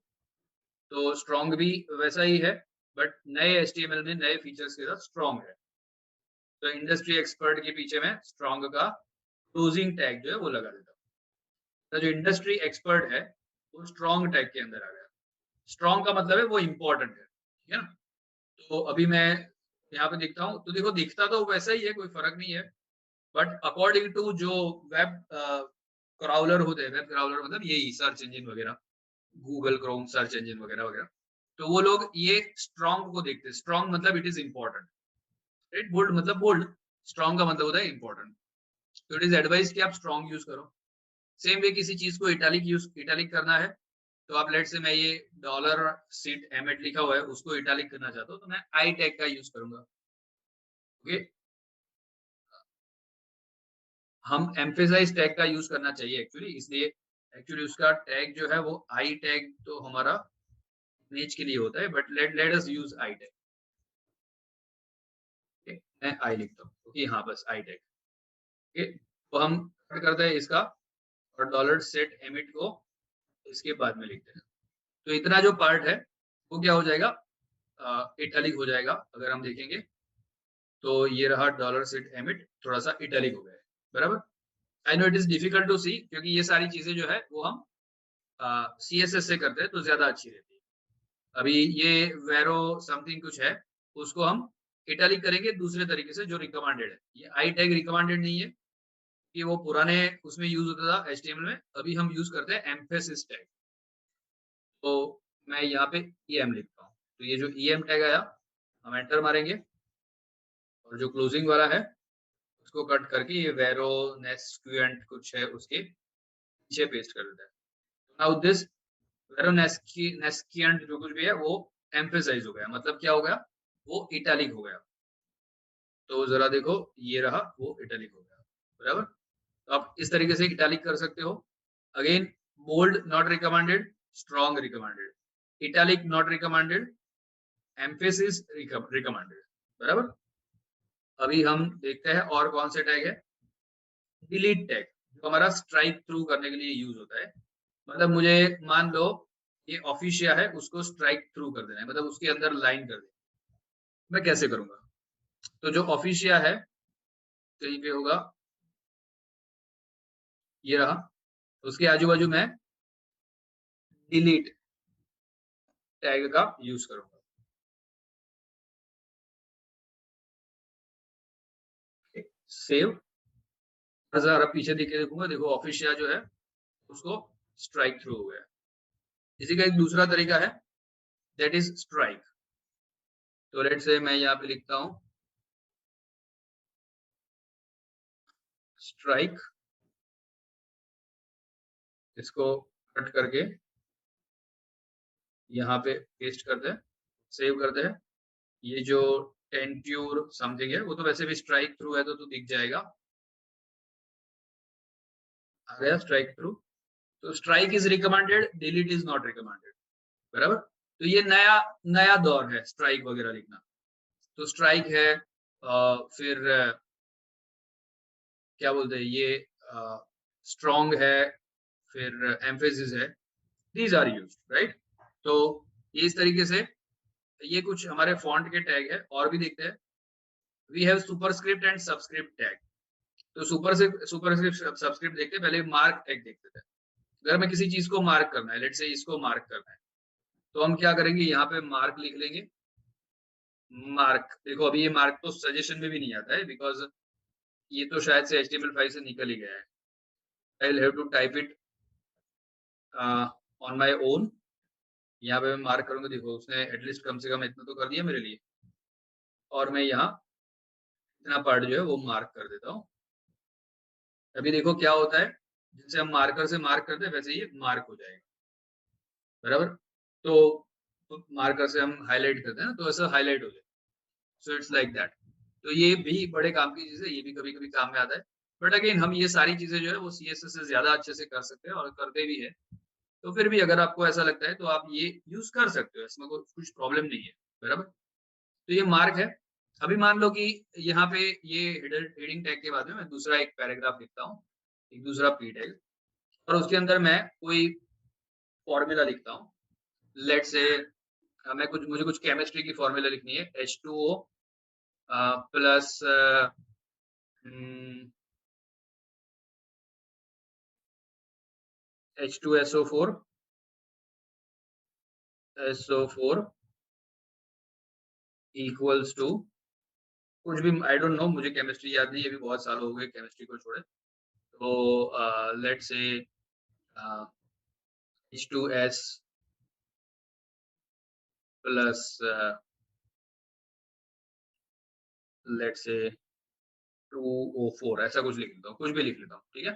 [SPEAKER 1] तो स्ट्रॉन्ग भी वैसा ही है, बट नए एचटीएमएल में नए फीचर्स के साथ स्ट्रॉन्ग है। तो इंडस्ट्री एक्सपर्ट के पीछे में स्ट्रॉन्ग का क्लोजिंग टैग जो है वो लगा देता हूँ। तो जो इंडस्ट्री एक्सपर्ट है वो स्ट्रॉन्ग टैग के अंदर आ गया। स्ट्रॉन्ग का मतलब है वो इंपॉर्टेंट है, ठीक है ना। तो अभी मैं यहाँ पे देखता हूँ, तो देखो दिखता तो वैसा ही है, कोई फर्क नहीं है, बट अकॉर्डिंग टू जो वेब क्राउलर होते हैं, वेब क्राउलर मतलब यही सर्च इंजन वगैरह, गूगल क्रोम सर्च इंजन वगैरह वगैरह, तो वो लोग ये स्ट्रॉन्ग को देखते हैं। स्ट्रॉन्ग मतलब it is important, right. Bold मतलब बोल्ड, स्ट्रॉन्ग का मतलब होता है इंपॉर्टेंट। तो इट इज एडवाइस कि आप स्ट्रॉन्ग यूज करो। सेम वे किसी चीज को इटैलिक करना है, तो आप लेट से मैं ये डॉलर सीट एमेट लिखा हुआ है उसको इटैलिक करना चाहता हूँ, तो मैं आई टैग का यूज करूंगा। ओके, हम एम्फेसाइज टैग का यूज करना चाहिए एक्चुअली, इसलिए एक्चुअली उसका टैग जो है वो आई टैग तो हमारा इमेज के लिए होता है, but let let us use I tag. मैं आई लिखता हूँ क्योंकि हाँ बस आई टैग। ओके, तो हम कट करते हैं इसका और डॉलर सेट एमिट को इसके बाद में लिखते हैं। तो इतना जो पार्ट है वो क्या हो जाएगा, इटैलिक हो जाएगा। अगर हम देखेंगे तो ये रहा डॉलर सेट एमिट, थोड़ा सा इटैलिक हो गया है, बराबर। I know it is difficult to see, क्योंकि ये सारी चीजें जो है वो हम CSS से करते हैं तो ज्यादा अच्छी रहती है। अभी ये वेरो समथिंग कुछ है, उसको हम इटैलिक करेंगे दूसरे तरीके से जो रिकमेंडेड है। ये आई टैग रिकमेंडेड नहीं है, कि वो पुराने उसमें यूज होता था HTML में, अभी हम यूज करते हैं एम्फेसिस टैग। तो मैं यहाँ पे EM लिखता हूँ, तो ये जो EM टैग आया हम एंटर मारेंगे, और जो क्लोजिंग वाला है उसको कट करके ये वेरो नेस्क्विएंट कुछ है उसके पीछे पेस्ट कर देता है। नाउ दिस वेरो नेस्क्विएंट जो कुछ भी है वो एम्फेसाइज हो गया, मतलब क्या हो गया, वो इटैलिक हो गया। तो जरा देखो ये रहा, वो इटैलिक हो गया, बराबर। तो आप इस तरीके से इटैलिक कर सकते हो। Again, bold not recommended, strong recommended, italic not recommended, emphasis recommended, बराबर। अभी हम देखते हैं और कौन से टैग है। डिलीट टैग जो हमारा स्ट्राइक थ्रू करने के लिए यूज होता है, मतलब मुझे मान लो ये ऑफिशिया है, उसको स्ट्राइक थ्रू कर देना है, मतलब उसके अंदर लाइन कर देना। मैं कैसे करूंगा, तो जो ऑफिशिया है कहीं पे होगा, ये रहा, उसके आजू बाजू में डिलीट टैग का यूज करूंगा। सेव, जरा पीछे देखे देखूंगा, देखो ऑफिशिया जो है उसको स्ट्राइक थ्रू हो गया। इसी का एक दूसरा तरीका है, दैट इज स्ट्राइक। तो लेट से मैं यहाँ पे लिखता हूँ स्ट्राइक, इसको कट करके यहाँ पे पेस्ट करते हैं, सेव करते हैं। ये जो टेंट्यूर समथिंग है वो तो वैसे भी स्ट्राइक थ्रू है, तो दिख जाएगा, आ गया स्ट्राइक थ्रू। तो strike is recommended, delete is not recommended, बराबर। तो ये नया नया दौर है स्ट्राइक वगैरह लिखना। तो स्ट्राइक है, फिर क्या बोलते हैं ये स्ट्रॉन्ग है, फिर एम्फेसिस है, दीज आर यूज्ड, राइट। तो इस तरीके से ये कुछ हमारे फॉन्ट के टैग है। और भी देखते हैं, we have superscript and subscript tag. तो सुपरस्क्रिप्ट सबस्क्रिप्ट देखते हैं, पहले मार्क टैग देखते थे। अगर हमें किसी चीज को मार्क करना है, लेट्स से इसको मार्क करना है, तो हम क्या करेंगे, यहाँ पे मार्क लिख लेंगे। मार्क देखो, अभी ये मार्क तो सजेशन में भी नहीं आता है, बिकॉज ये तो शायद से HTML5 से निकल ही गया है। I will have to type it on my own. यहाँ पे मैं मार्क करूंगा, देखो उसने एटलीस्ट कम से कम इतना तो कर दिया मेरे लिए। और मैं यहाँ इतना पार्ट जो है वो मार्क कर देता हूँ। अभी देखो क्या होता है, जिनसे हम मार्कर से मार्क करते हैं वैसे ये मार्क हो जाएगा, बराबर। तो मार्कर से हम हाईलाइट करते हैं ना, तो ऐसा हाईलाइट हो जाए। So it's like that. तो ये भी बड़े काम की चीज है, ये भी कभी कभी काम में आता है। बट अगेन हम ये सारी चीजें जो है वो CSS से ज्यादा अच्छे से कर सकते हैं और करते भी है। तो फिर भी अगर आपको ऐसा लगता है तो आप ये यूज कर सकते हो, इसमें कोई कुछ प्रॉब्लम नहीं है, बराबर। तो ये मार्क है। अभी मान लो कि यहाँ पे ये हेडिंग टैग के बाद में मैं दूसरा एक पैराग्राफ लिखता हूँ, एक दूसरा पी टैग, और उसके अंदर मैं कोई फॉर्मूला लिखता हूँ। लेट से मुझे कुछ केमिस्ट्री की फॉर्मूला लिखनी है, H2O plus H2SO4 SO4 equals to कुछ भी, आई डोंट नो, मुझे केमिस्ट्री याद नहीं, अभी बहुत साल हो गए केमिस्ट्री को छोड़े। तो let's say H2S plus let's say 2O4, ऐसा कुछ लिख लेता हूँ, कुछ भी लिख लेता हूँ, ठीक है।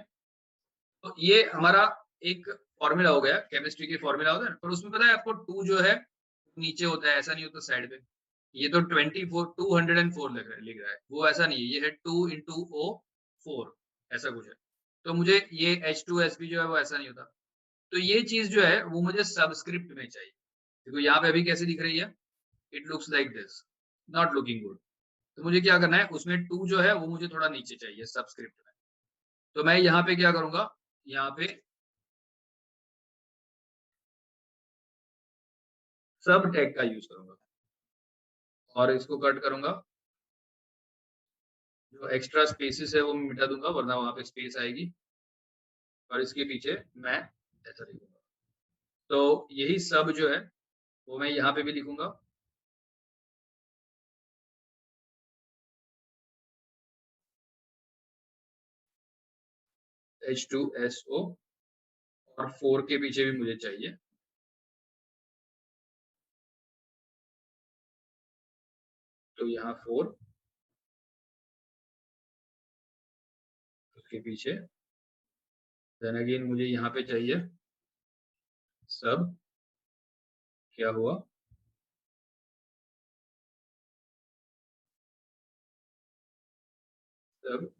[SPEAKER 1] तो ये हमारा एक फॉर्मूला हो गया, केमिस्ट्री के फॉर्मूला होता है ना, पर उसमें पता है आपको 2 जो है नीचे होता है, ऐसा नहीं होता साइड पे। ये तो 204 लिख रहा है, वो ऐसा नहीं है, ये है 2 × O4, ऐसा कुछ है। तो मुझे ये H2S भी जो है वो ऐसा नहीं होता। तो ये चीज जो है वो मुझे सबस्क्रिप्ट में चाहिए। देखो यहाँ पे अभी कैसे दिख रही है, it looks like this, not looking good. तो मुझे क्या करना है, उसमें 2 जो है वो मुझे थोड़ा नीचे चाहिए सबस्क्रिप्ट में। तो मैं यहाँ पे क्या करूंगा, यहाँ पे सब टैग का यूज करूंगा और इसको कट करूंगा। जो एक्स्ट्रा स्पेसेस है वो मैं मिटा दूंगा, वरना वहां पे स्पेस आएगी। और इसके पीछे मैं ऐसा लिखूंगा। तो यही सब जो है वो मैं यहाँ पे भी लिखूंगा। H2SO और 4 के पीछे भी मुझे चाहिए। तो यहाँ 4, उसके पीछे देन अगेन मुझे यहाँ पे चाहिए सब। क्या हुआ, सब,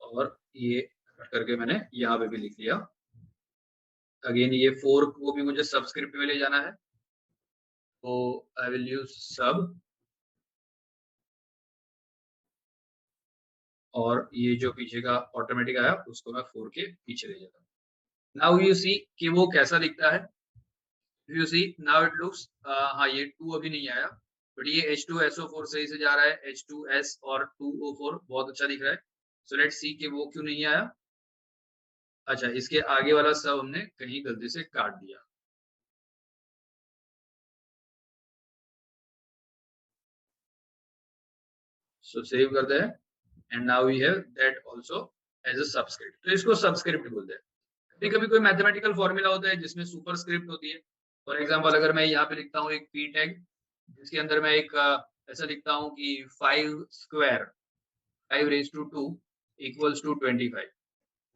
[SPEAKER 1] और ये कट करके मैंने यहाँ पे भी लिख लिया। अगेन ये 4 को भी मुझे सबस्क्रिप्ट में ले जाना है, तो आई विल यूज सब। और ये जो पीछे का ऑटोमेटिक आया उसको मैं 4 के पीछे ले जाता हूँ। नाउ यू सी कि वो कैसा दिखता है। You see now it looks, हाँ ये 2 अभी नहीं आया, बट ये H2SO4 सही से जा रहा है, H2S और 2O4 बहुत अच्छा दिख रहा है। सो लेट्स सी कि वो क्यों नहीं आया। अच्छा, इसके आगे वाला सब हमने कहीं गलती से काट दिया। सो सेव करते हैं, and now we have that also as a subscript. तो इसको सबस्क्रिप्ट बोलते हैं। कभी कभी कोई मैथमेटिकल फॉर्मूला होता है जिसमें सुपरस्क्रिप्ट होती है। फॉर एग्जांपल अगर मैं यहाँ पे लिखता हूँ एक पी टैग, जिसके अंदर मैं एक ऐसा लिखता हूँ कि 5^2 इक्वल्स टू 25।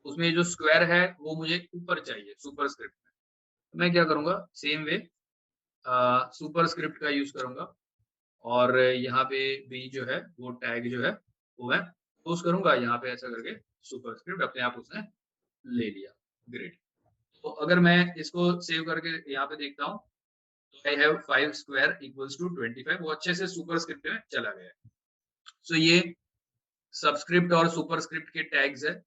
[SPEAKER 1] उसमें जो स्क्वायर है वो मुझे ऊपर चाहिए सुपरस्क्रिप्ट में। तो मैं क्या करूंगा, सेम वे सुपरस्क्रिप्ट का यूज करूंगा। और यहाँ पे भी जो है वो टैग जो है वो मैं यूज करूंगा, यहाँ पे ऐसा करके सुपरस्क्रिप्ट अपने आप उसने ले लिया। ग्रेट। तो अगर मैं इसको सेव करके यहाँ पे देखता हूँ, तो आई हैव 5^2 इक्वल्स टू 25, वो अच्छे से सुपरस्क्रिप्ट में चला गया है। सो ये सबस्क्रिप्ट और सुपरस्क्रिप्ट के टैग्स है।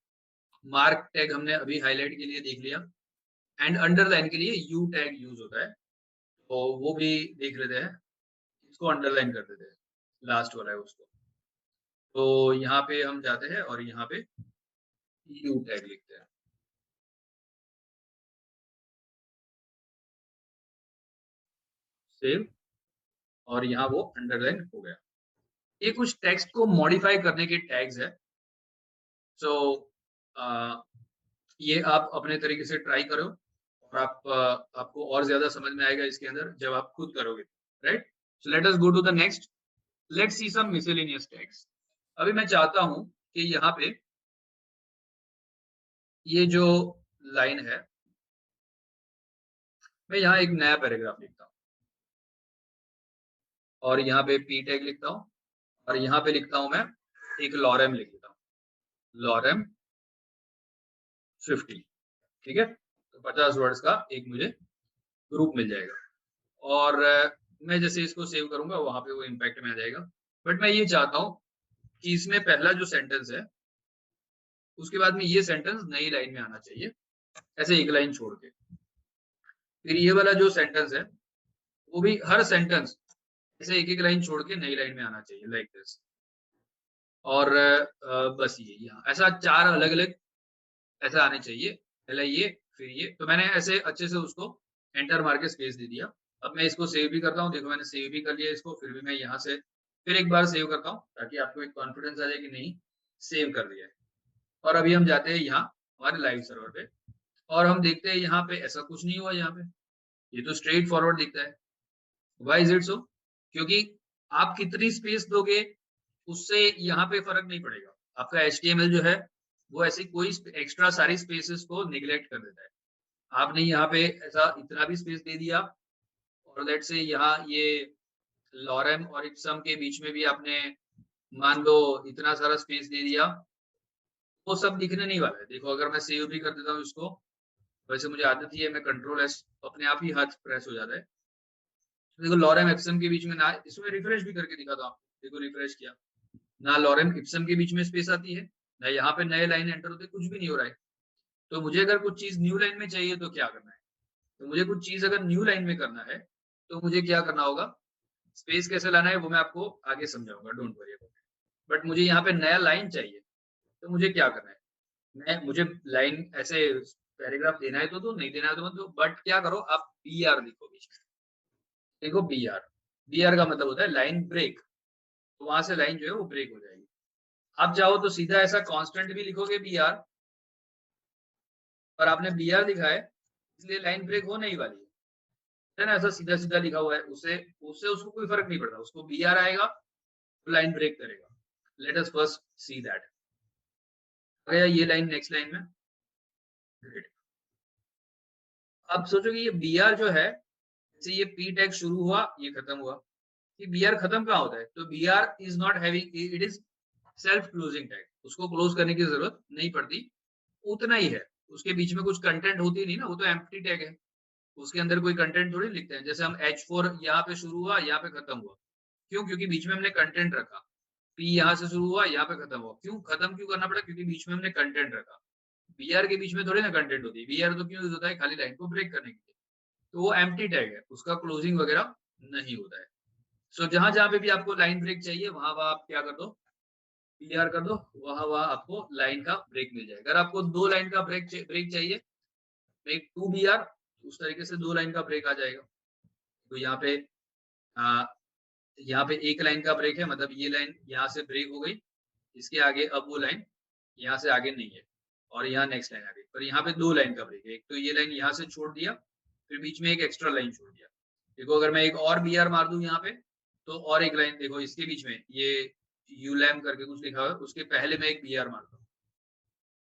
[SPEAKER 1] मार्क टैग हमने अभी हाईलाइट के लिए देख लिया, एंड अंडरलाइन के लिए यू टैग यूज होता है, तो वो भी देख लेते हैं। इसको अंडरलाइन कर देते हैं, लास्ट वाला है उसको। तो यहाँ पे हम जाते हैं और यहाँ पे यू टैग लिखते हैं। सेव, और यहाँ वो अंडरलाइन हो गया। ये कुछ टेक्स्ट को मॉडिफाई करने के टैग्स है। सो ये आप अपने तरीके से ट्राई करो, और आपको और ज्यादा समझ में आएगा इसके अंदर जब आप खुद करोगे, right? So let us go to the next. Let's see some miscellaneous tags. अभी मैं चाहता हूं कि यहाँ पे ये जो लाइन है, मैं यहाँ एक नया पैराग्राफ लिखता हूँ, और यहाँ पे पी टैग लिखता हूँ, और यहाँ पे लिखता हूँ मैं एक लॉरेम लिख देता हूँ, लॉरेम 50। ठीक है, तो 50 वर्ड्स का एक मुझे ग्रुप मिल जाएगा, और मैं जैसे इसको सेव करूंगा वहां पे वो इम्पैक्ट में आ जाएगा। बट मैं ये चाहता हूँ कि इसमें पहला जो सेंटेंस है उसके बाद में ये सेंटेंस नई लाइन में आना चाहिए, ऐसे एक लाइन छोड़ के। फिर ये वाला जो सेंटेंस है वो भी हर सेंटेंस ऐसे एक एक लाइन छोड़ के नई लाइन में आना चाहिए, लाइक दिस। और बस ये यहाँ ऐसा 4 अलग अलग ऐसा आने चाहिए, पहले ये फिर ये। तो मैंने ऐसे अच्छे से उसको एंटर मार के स्पेस दे दिया। अब मैं इसको सेव भी करता हूँ, देखो मैंने सेव भी कर लिया इसको, फिर भी मैं यहाँ से फिर एक बार सेव करता हूँ ताकि आपको एक कॉन्फिडेंस आ जाए कि नहीं, सेव कर दिया है। और अभी हम जाते हैं यहाँ हमारे लाइव सर्वर पे, और हम देखते हैं यहाँ पे ऐसा कुछ नहीं हुआ। यहाँ पे ये तो स्ट्रेट फॉरवर्ड दिखता है। Why is it so? क्योंकि आप कितनी स्पेस दोगे उससे यहाँ पे फर्क नहीं पड़ेगा। आपका HTML जो है वो ऐसी कोई एक्स्ट्रा सारी स्पेसेस को निगलेक्ट कर देता है। आपने यहाँ पे ऐसा इतना भी स्पेस दे दिया, और लेट्स से यहाँ ये लॉरेम और इप्सम के बीच में भी आपने मान लो इतना सारा स्पेस दे दिया, वो सब दिखने नहीं वाला है। देखो अगर मैं सेव भी कर देता हूँ इसको, वैसे मुझे आदत ही है, मैं कंट्रोल एस अपने आप ही हाथ प्रेस हो जाता है। तो देखो लॉरेम इप्सम के बीच में ना, इसमें रिफ्रेश भी करके दिखाता हूँ, देखो रिफ्रेश किया ना, लॉरेम इप्सम के बीच में स्पेस आती है ना, यहाँ पे नए लाइन एंटर होते, कुछ भी नहीं हो रहा है। तो मुझे अगर कुछ चीज न्यू लाइन में चाहिए तो क्या करना है? तो मुझे कुछ चीज अगर न्यू लाइन में करना है तो मुझे क्या करना होगा, स्पेस कैसे लाना है वो मैं आपको आगे समझाऊंगा, don't worry about it. But मुझे यहाँ पे नया लाइन चाहिए, तो मुझे क्या करना है, मुझे लाइन ऐसे पैराग्राफ देना है तो दो, नहीं देना है तो मत दो। बट क्या करो, आप BR लिखो बीच में, देखो BR, BR का मतलब होता है लाइन ब्रेक। तो वहां से लाइन जो है वो ब्रेक हो जाएगी। आप चाहो तो सीधा ऐसा कांस्टेंट भी लिखोगे BR, पर आपने BR लिखा है इसलिए लाइन ब्रेक होने ही वाली है ना, ऐसा सीधा सीधा लिखा हुआ है, उससे उससे उसको कोई फर्क नहीं पड़ता, उसको BR आएगा तो लाइन ब्रेक करेगा। Let us first see that. गया ये लाइन नेक्स्ट लाइन में। अब सोचो कि ये BR जो है, जैसे ये P टैग शुरू हुआ ये खत्म हुआ, कि BR खत्म कहाँ होता है? तो BR is not having, it is self closing tag, उसको क्लोज करने की जरूरत नहीं पड़ती, उतना ही है। उसके बीच में कुछ कंटेंट होती नहीं ना, वो तो एम्प्टी टैग है, उसके अंदर कोई कंटेंट थोड़ी लिखते हैं। जैसे हम H4 यहाँ पे शुरू हुआ यहाँ पे खत्म हुआ, क्यों? क्योंकि बीच में हमने कंटेंट रखा। P यहाँ से शुरू हुआ यहाँ पे खत्म हुआ, क्यों खत्म क्यों करना पड़ा? क्योंकि बीच में हमने कंटेंट रखा। BR के बीच में थोड़ी ना कंटेंट होती है, BR तो क्यों यूज होता है? खाली लाइन को ब्रेक करने के लिए। तो वो एम्प्टी टैग है, उसका क्लोजिंग वगैरह नहीं होता है। सो जहां जहां पे भी आपको लाइन ब्रेक चाहिए वहां वहां आप क्या कर दो, BR कर दो, वहां वहां आपको लाइन का ब्रेक मिल जाएगा। अगर आपको 2 लाइन का ब्रेक चाहिए, ब्रेक 2BR, उस तरीके से 2 लाइन का ब्रेक आ जाएगा। तो यहाँ पे एक लाइन का ब्रेक है, मतलब ये लाइन यहाँ से ब्रेक हो गई, इसके आगे अब वो लाइन यहाँ से आगे नहीं है, और यहाँ नेक्स्ट लाइन आ गई। पर यहाँ पे 2 लाइन का ब्रेक है, एक तो ये लाइन यहाँ से छोड़ दिया, फिर बीच में एक एक्स्ट्रा लाइन छोड़ दिया। देखो अगर मैं एक और BR मार दूं यहाँ पे, तो और एक लाइन देखो इसके बीच में, ये यूलैम करके कुछ लिखा हुआ है, उसके पहले मैं एक BR मारता हूँ,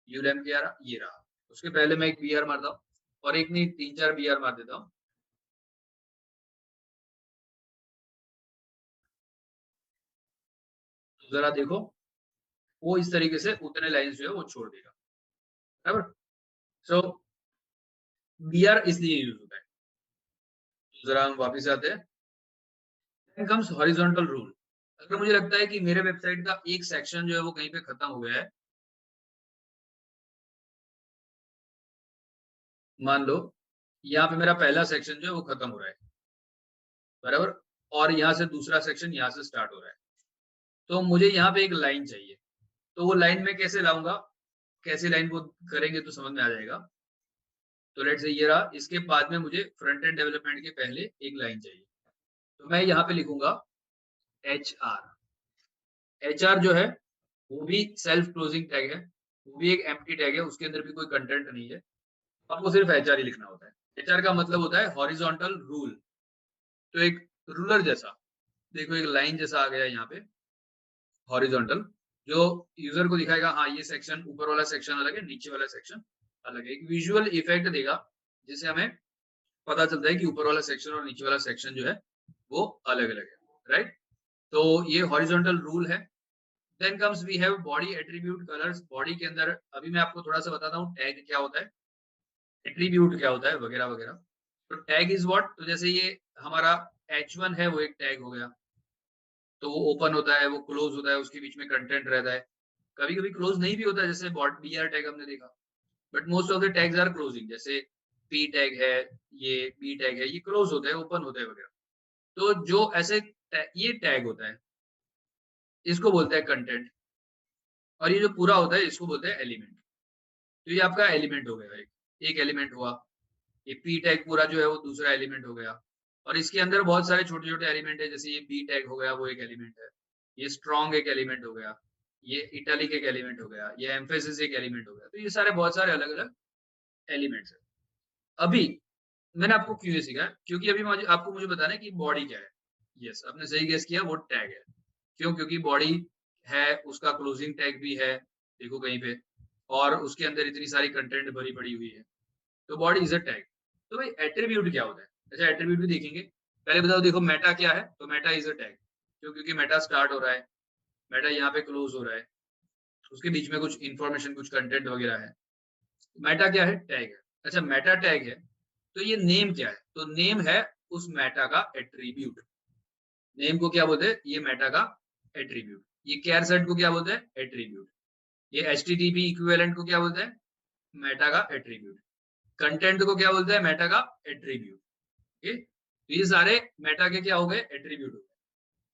[SPEAKER 1] यूलैम क्या रहा, ये रहा, उसके पहले मैं एक BR मारता हूँ, और एक नहीं 3-4 BR मार देता हूँ। जरा देखो वो इस तरीके से उतने लाइन जो है वो छोड़ देगा, बराबर। सो BR इसलिए यूज होता है। तो जरा हम वापिस आते हैं। Then comes horizontal rule। अगर मुझे लगता है कि मेरे वेबसाइट का एक सेक्शन जो है वो कहीं पे खत्म हो गया है, मान लो यहाँ पे मेरा पहला सेक्शन जो है वो खत्म हो रहा है, बराबर, और यहाँ से दूसरा सेक्शन यहाँ से स्टार्ट हो रहा है, तो मुझे यहाँ पे एक लाइन चाहिए। तो वो लाइन मैं कैसे लाऊंगा, कैसे लाइन वो करेंगे तो समझ में आ जाएगा। तो लेट्स से ये रहा, इसके बाद में मुझे फ्रंट एंड डेवलपमेंट के पहले एक लाइन चाहिए, तो मैं यहाँ पे लिखूंगा HR। HR जो है वो भी सेल्फ क्लोजिंग टैग है, वो भी एक एम्प्टी टैग है, उसके अंदर भी कोई कंटेंट नहीं है, आपको सिर्फ HR ही लिखना होता है। HR का मतलब होता है हॉरिजॉन्टल रूल, तो एक रूलर जैसा, देखो एक लाइन जैसा आ गया यहाँ पे हॉरिजॉन्टल, जो यूजर को दिखाएगा हाँ ये सेक्शन, ऊपर वाला सेक्शन अलग है, नीचे वाला सेक्शन अलग है, एक विजुअल इफेक्ट देगा जिससे हमें पता चलता है कि ऊपर वाला सेक्शन और नीचे वाला सेक्शन जो है वो अलग अलग है, राइट। तो ये हॉरिजॉन्टल रूल है। Then comes we have body attribute colours. Body के अंदर अभी मैं आपको थोड़ा सा बताता हूँ टैग क्या होता है, एट्रीब्यूट क्या होता है, वगैरह वगैरह। तो टैग इज व्हाट, तो जैसे ये हमारा H1 है वो एक टैग हो गया, तो वो ओपन होता है, वो क्लोज होता है, उसके बीच में कंटेंट रहता है, कभी कभी क्लोज नहीं भी होता है, जैसे BR टैग हमने देखा, but most of the tags are closing, जैसे P टैग है, ये B टैग है, ये क्लोज होता है, ओपन होता है वगैरह। तो जो ऐसे ये टैग होता है, इसको बोलते हैं कंटेंट, और ये जो पूरा होता है इसको बोलते हैं एलिमेंट। तो ये आपका एलिमेंट हो गया, एक एलिमेंट हुआ, ये P टैग पूरा जो है वो दूसरा एलिमेंट हो गया, और इसके अंदर बहुत सारे छोटे छोटे एलिमेंट है, जैसे ये B टैग हो गया वो एक एलिमेंट है, ये स्ट्रॉन्ग एक एलिमेंट हो गया, ये इटैलिक एक एलिमेंट हो गया, ये एम्फेसिस एक एलिमेंट हो गया, तो ये सारे बहुत सारे अलग अलग एलिमेंट्स है। अभी मैंने आपको क्यों ये सिखाया, क्योंकि अभी मुझे आपको मुझे बताना है कि बॉडी क्या है। यस, आपने सही गेस किया, वो टैग है। क्यों, क्योंकि बॉडी है, उसका क्लोजिंग टैग भी है, देखो कहीं पे, और उसके अंदर इतनी सारी कंटेंट भरी पड़ी हुई है, तो बॉडी इज अ टैग। तो भाई एट्रीब्यूट क्या होता है, अच्छा एट्रीब्यूट भी देखेंगे, पहले बताओ, देखो मेटा क्या है, तो मेटा इज अ टैग, क्यों, क्योंकि मेटा स्टार्ट हो रहा है, मेटा यहाँ पे क्लोज हो रहा है, उसके बीच में कुछ इंफॉर्मेशन कुछ कंटेंट वगैरह है, मेटा क्या है, टैग है। अच्छा मेटा टैग है, तो ये नेम क्या है, तो नेम है उस मेटा का एट्रीब्यूट। नेम को क्या बोलते हैं, ये मेटा का एट्रीब्यूट। ये केयर सेट को क्या बोलते हैं, एट्रीब्यूट। ये HTTP इक्विवेलेंट को क्या बोलते हैं, मेटा का एट्रीब्यूट। कंटेंट को क्या बोलते हैं, मेटा का एट्रीब्यूट। ओके, तो ये सारे मेटा के क्या हो गए, एट्रीब्यूट हो गए।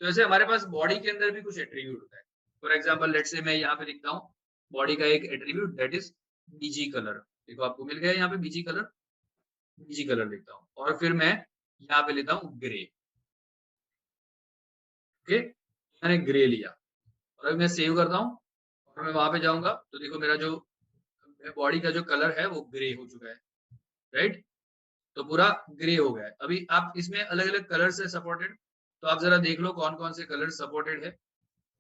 [SPEAKER 1] तो ऐसे हमारे पास बॉडी के अंदर भी कुछ एट्रीब्यूट होता है। फॉर एग्जाम्पल लेट से मैं यहाँ पे लिखता हूँ बॉडी का एक attribute, that is BG colour. देखो आपको मिल गया यहाँ पे BG कलर, BG कलर लिखता हूँ, और फिर मैं यहाँ पे लेता हूँ ग्रे। ओके, मैंने ग्रे लिया, और अभी मैं सेव करता हूँ, और मैं वहां पे जाऊंगा तो देखो मेरा जो बॉडी का जो कलर है वो ग्रे हो चुका है, राइट। तो पूरा ग्रे हो गया है। अभी आप इसमें अलग अलग कलर से सपोर्टेड, तो आप जरा देख लो कौन कौन से कलर सपोर्टेड है।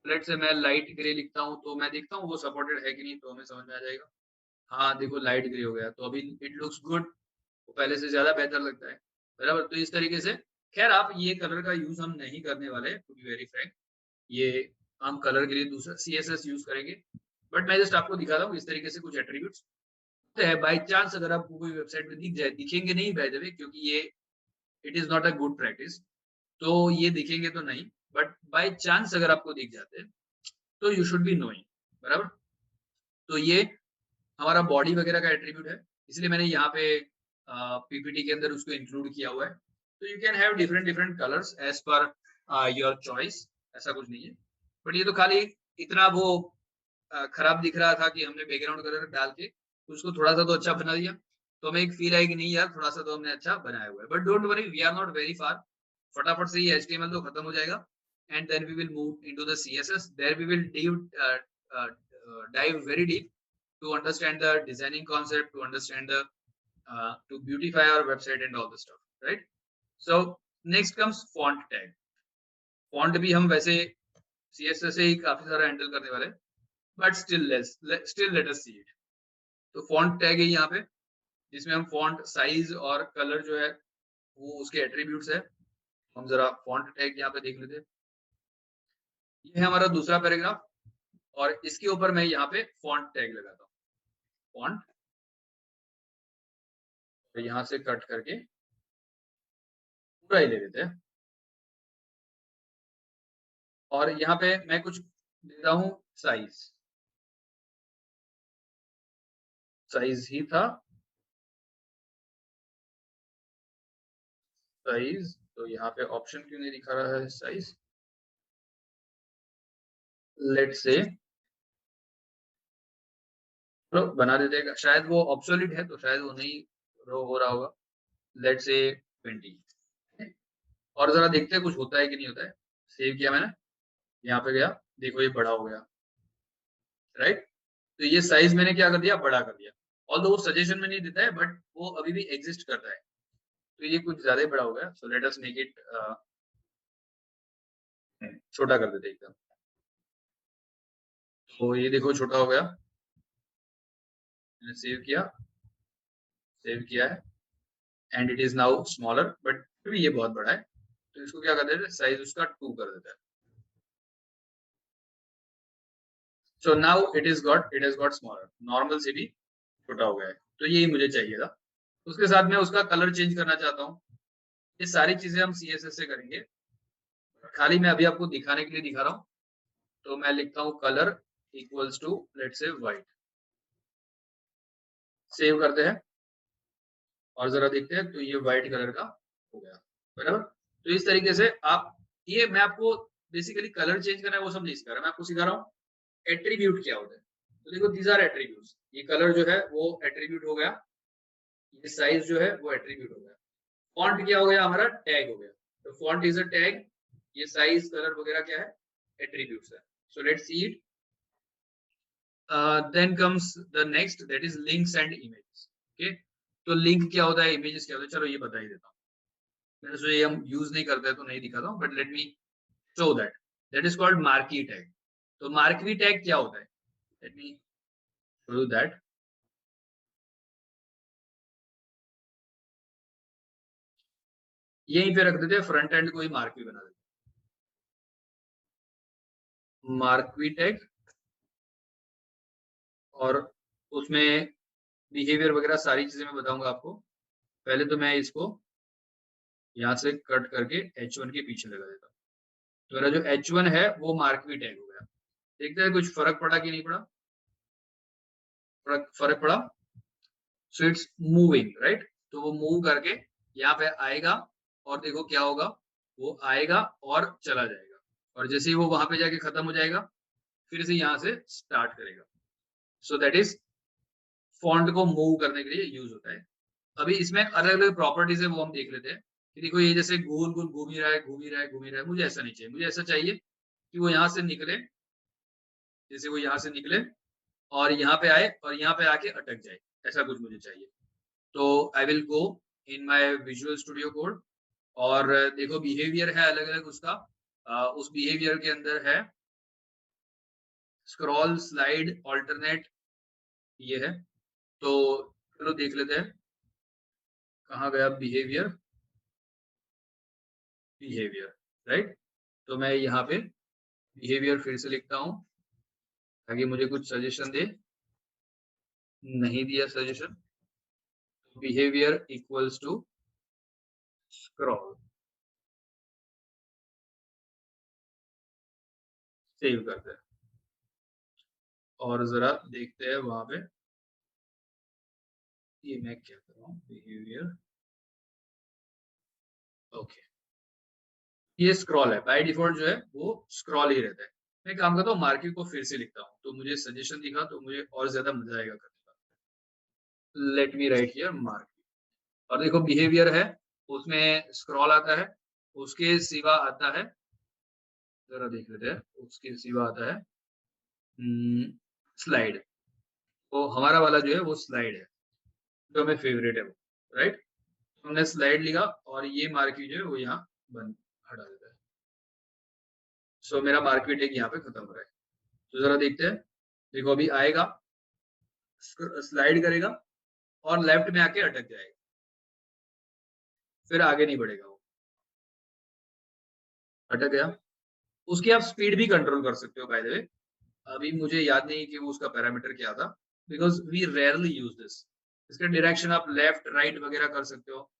[SPEAKER 1] लेट से मैं लाइट ग्रे लिखता हूँ, तो मैं देखता हूँ वो सपोर्टेड है कि नहीं, तो हमें समझ में आ जाएगा। हाँ देखो लाइट ग्रे हो गया, तो अभी इट लुक्स गुड, वो पहले से ज्यादा बेहतर लगता है, बराबर। तो इस तरीके से, खैर आप ये कलर का यूज हम नहीं करने वाले, टू बी वेरी फ्रैंक, ये हम कलर के लिए दूसरा CSS यूज करेंगे, बट मैं जस्ट आपको दिखा रहा हूँ इस तरीके से कुछ एट्रीब्यूट्स होते हैं। बाई चांस अगर आपको कोई वेबसाइट में दिख जाए, दिखेंगे नहीं बाय द वे, क्योंकि ये it is not a good practice, तो ये दिखेंगे तो नहीं, बट बाय चांस अगर आपको दिख जाते हैं तो यू शुड बी नोइंग, बराबर। तो ये हमारा बॉडी वगैरह का एट्रीब्यूट है, इसलिए मैंने यहाँ पे PPT के अंदर उसको इंक्लूड किया हुआ है। तो you can have different different colours as per your choice, ऐसा कुछ नहीं है, बट ये तो खाली इतना वो खराब दिख रहा था कि हमने बैकग्राउंड कलर डाल के उसको थोड़ा सा तो अच्छा बना दिया, तो हमें एक फील आई कि नहीं यार थोड़ा सा तो हमने अच्छा बनाया हुआ है, but don't worry, we are not very far. फटाफट से ये HTML तो खत्म हो जाएगा, and then we will move into the CSS, there we will dive very deep to understand the designing concept, to understand the to beautify our website and all the stuff, right? So next comes font tag. Font भी हम वैसे CSS से ही काफी सारा handle करने वाले, but still let us see it. तो font tag है यहाँ पे, जिसमें हम फॉन्ट साइज और कलर जो है वो उसके एट्रीब्यूट्स है। हम जरा फॉन्ट टैग यहाँ पे देख लेते हैं। ये है हमारा दूसरा पैराग्राफ, और इसके ऊपर मैं यहाँ पे फॉन्ट टैग लगाता हूँ, फॉन्ट, तो यहाँ से कट करके पूरा ही ले लेते हैं, और यहाँ पे मैं कुछ देता हूँ साइज, साइज ही था, साइज। तो यहाँ पे ऑप्शन क्यों नहीं दिखा रहा है साइज? लेट्स से तो बना देते हैं, शायद वो ऑब्सोल्यूट है तो शायद वो नहीं रो हो रहा होगा। लेट्स से 20 और जरा देखते हैं कुछ होता है कि नहीं होता है। सेव किया मैंने, यहाँ पे गया, देखो ये बड़ा हो गया, राइट। तो ये साइज मैंने क्या कर दिया, बड़ा कर दिया। ऑल्दो वो सजेशन में नहीं देता है बट वो अभी भी एग्जिस्ट करता है। तो ये कुछ ज्यादा ही बड़ा हो गया, सो लेट अस मेक इट छोटा कर देते हैं एकदम। तो ये देखो छोटा हो गया, मैंने सेव किया है and it is now smaller, but फिर भी ये बहुत बड़ा है। तो इसको क्या कर देते हैं, साइज उसका 2 कर देता है। So now it has got smaller, normal से भी छोटा हो गया है। तो यही मुझे चाहिए था। उसके साथ में उसका कलर चेंज करना चाहता हूँ। ये सारी चीजें हम CSS से करेंगे, खाली मैं अभी आपको दिखाने के लिए दिखा रहा हूँ। तो मैं लिखता हूँ colour equals to let's say white, save करते हैं और जरा देखते हैं। तो ये व्हाइट कलर का हो गया, बराबर। तो इस तरीके से आप, ये मैं आपको बेसिकली कलर चेंज करना है वो सब नहीं सिखा रहा, मैं आपको सिखा रहा हूँ एट्रीब्यूट क्या होता है। तो देखो दीज आर एट्रीब्यूट्स, ये कलर जो है वो एट्रीब्यूट हो गया, ये साइज जो है वो एट्रीब्यूट हो गया, फॉन्ट क्या हो गया हमारा, टैग हो गया। तो फॉन्ट इज अ टैग, ये साइज कलर वगैरह क्या है, एट्रीब्यूट्स है। So let's see it. Then comes the next, that is links and images. Okay, तो लिंक क्या होता है, इमेजेस क्या होता है, चलो ये बता ही देता हूँ। मैंने सोचा ये हम यूज नहीं करते तो नहीं दिखाता हूँ, but let me show that. That is called marquee tag. तो मार्की टैग क्या होता है, लेट मी शो दैट। यहीं पे रख देते हैं, फ्रंट एंड को ही मार्की बना देते हैं, मार्की टैग। और उसमें बिहेवियर वगैरह सारी चीजें मैं बताऊंगा आपको। पहले तो मैं इसको यहाँ से कट करके H1 के पीछे लगा देता हूँ। तो मेरा जो H1 है वो मार्की टैग हो गया। देखते हैं कुछ फर्क पड़ा कि नहीं पड़ा, फर्क पड़ा। So it's moving, right. तो वो मूव करके यहाँ पे आएगा और देखो क्या होगा, वो आएगा और चला जाएगा, और जैसे ही वो वहां पे जाके खत्म हो जाएगा फिर से यहाँ से स्टार्ट करेगा। सो दैट इज फॉन्ट को मूव करने के लिए यूज होता है। अभी इसमें अलग अलग प्रॉपर्टीज है वो हम देख लेते हैं कि देखो ये जैसे गोल गोल घूम ही रहा है, घूम ही रहा है, घूम ही रहा है। मुझे ऐसा नहीं चाहिए, मुझे ऐसा चाहिए कि वो यहाँ से निकले, जैसे वो यहाँ से निकले और यहाँ पे आए और यहाँ पे आके अटक जाए, ऐसा कुछ मुझे चाहिए। तो I will go in my visual studio code और देखो बिहेवियर है अलग अलग उसका। उस बिहेवियर के अंदर है स्क्रॉल, स्लाइड, ऑल्टरनेट, ये है। तो चलो देख लेते हैं कहाँ गया बिहेवियर, बिहेवियर, राइट। तो मैं यहाँ पे बिहेवियर फिर से लिखता हूँ ताकि मुझे कुछ सजेशन दे, नहीं दिया suggestion. Behaviour equals to scroll, save करते हैं और जरा देखते हैं वहां पे ये मैं क्या कर रहा हूँ, बिहेवियर, ओके। ये स्क्रॉल है, बाय डिफॉल्ट जो है वो स्क्रॉल ही रहता है। मैं काम करता हूँ मार्किंग को फिर से लिखता हूँ, तो मुझे सजेशन दिखा तो मुझे और ज्यादा मजा आएगा करने का। Let me right here marking, और देखो बिहेवियर है उसमें स्क्रॉल आता है, उसके सिवा आता है, जरा देख लेते हैं, उसके सिवा आता है स्लाइड। तो हमारा वाला जो है वो स्लाइड है, जो हमें फेवरेट है वो, राइट। हमने स्लाइड लिखा और ये मार्की जो है वो यहाँ बंद हटा देता है। सो मेरा मार्केट एक यहाँ पे खत्म हो रहा है। तो जरा देखते हैं, देखो अभी आएगा, स्लाइड करेगा और लेफ्ट में आके अटक जाएगा, फिर आगे नहीं बढ़ेगा, वो अटक गया। उसकी आप स्पीड भी कंट्रोल कर सकते हो बाय द वे। अभी मुझे याद नहीं कि वो उसका पैरामीटर क्या था, because we rarely use this. इसका डायरेक्शन आप लेफ्ट राइट वगैरह कर सकते हो।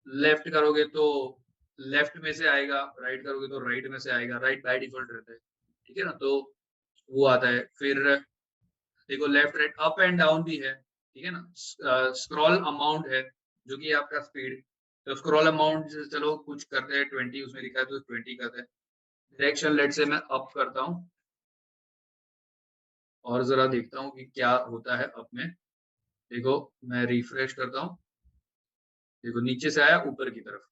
[SPEAKER 1] लेफ्ट करोगे तो लेफ्ट में से आएगा, राइट करोगे तो राइट में से आएगा, राइट बाय डिफॉल्ट रहता है, ठीक है ना, तो वो आता है। फिर देखो left right up and down भी है, ठीक है ना। स्क्रॉल अमाउंट है जो कि आपका स्पीड, तो स्क्रॉल अमाउंट चलो कुछ करते हैं 20 उसमें लिखा है तो 20 करते हैं। डायरेक्शन लेट से मैं अप करता हूँ और जरा देखता हूँ कि क्या होता है अप में। देखो मैं रिफ्रेश करता हूँ, देखो नीचे से आया ऊपर की तरफ।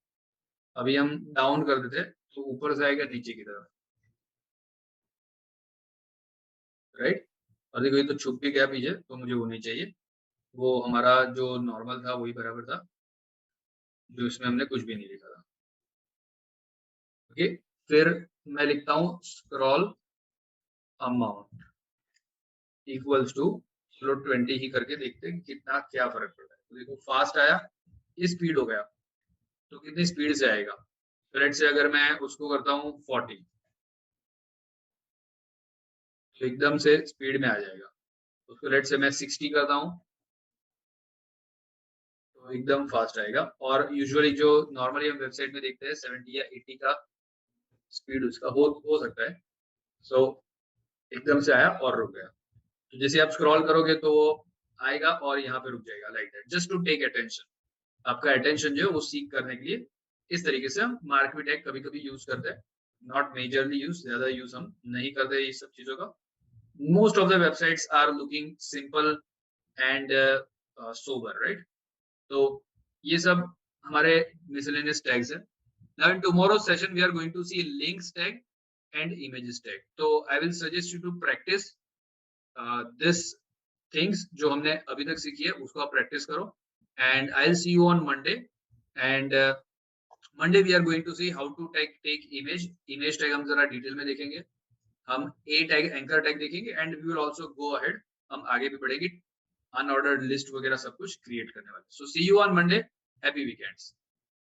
[SPEAKER 1] अभी हम डाउन कर देते तो ऊपर से आएगा नीचे की तरफ, राइट। और देखो ये तो छुप भी गया पीछे, तो मुझे वो नहीं चाहिए, वो हमारा जो नॉर्मल था वही बराबर था, जो इसमें हमने कुछ भी नहीं लिखा था। ओके, फिर मैं लिखता हूँ स्क्रॉल अमाउंट इक्वल्स टू, चलो 20 ही करके देखते हैं कितना क्या फर्क पड़ता है। तो देखो फास्ट आया, ये स्पीड हो गया, तो कितनी स्पीड से आएगा। तो लेट से अगर मैं उसको करता हूँ 40, तो एकदम से स्पीड में आ जाएगा। उसको लेट से मैं 60 करता हूँ, तो एकदम फास्ट आएगा। और यूजुअली जो नॉर्मली हम वेबसाइट में देखते हैं 70 या 80 का स्पीड उसका हो सकता है। सो एकदम से आया और रुक गया। तो जैसे आप स्क्रॉल करोगे तो वो आएगा और यहाँ पे रुक जाएगा, like that, just to take attention. आपका अटेंशन जो है वो सीख करने के लिए इस तरीके से हम मार्क टैग कभी कभी यूज करते हैं, नॉट मेजरली यूज, ज्यादा यूज हम नहीं करते ये सब चीजों का। Most of the websites are looking simple and sober, right. तो ये सब हमारे मिसलेनियस टैग्स है। Now in tomorrow session we are going to see links tag and images tag. तो I will suggest you to practice this things जो हमने अभी तक सीखी है, उसको आप प्रैक्टिस करो। And I will see you on Monday. And Monday we are going to see how to take image tag हम जरा डिटेल में देखेंगे। हम ए टैग एंकर टैग देखेंगे and we will also go ahead, हम आगे भी बढ़ेंगे, अनऑर्डर्ड लिस्ट वगैरह सब कुछ क्रिएट करने वाले। So see you on Monday, happy weekends.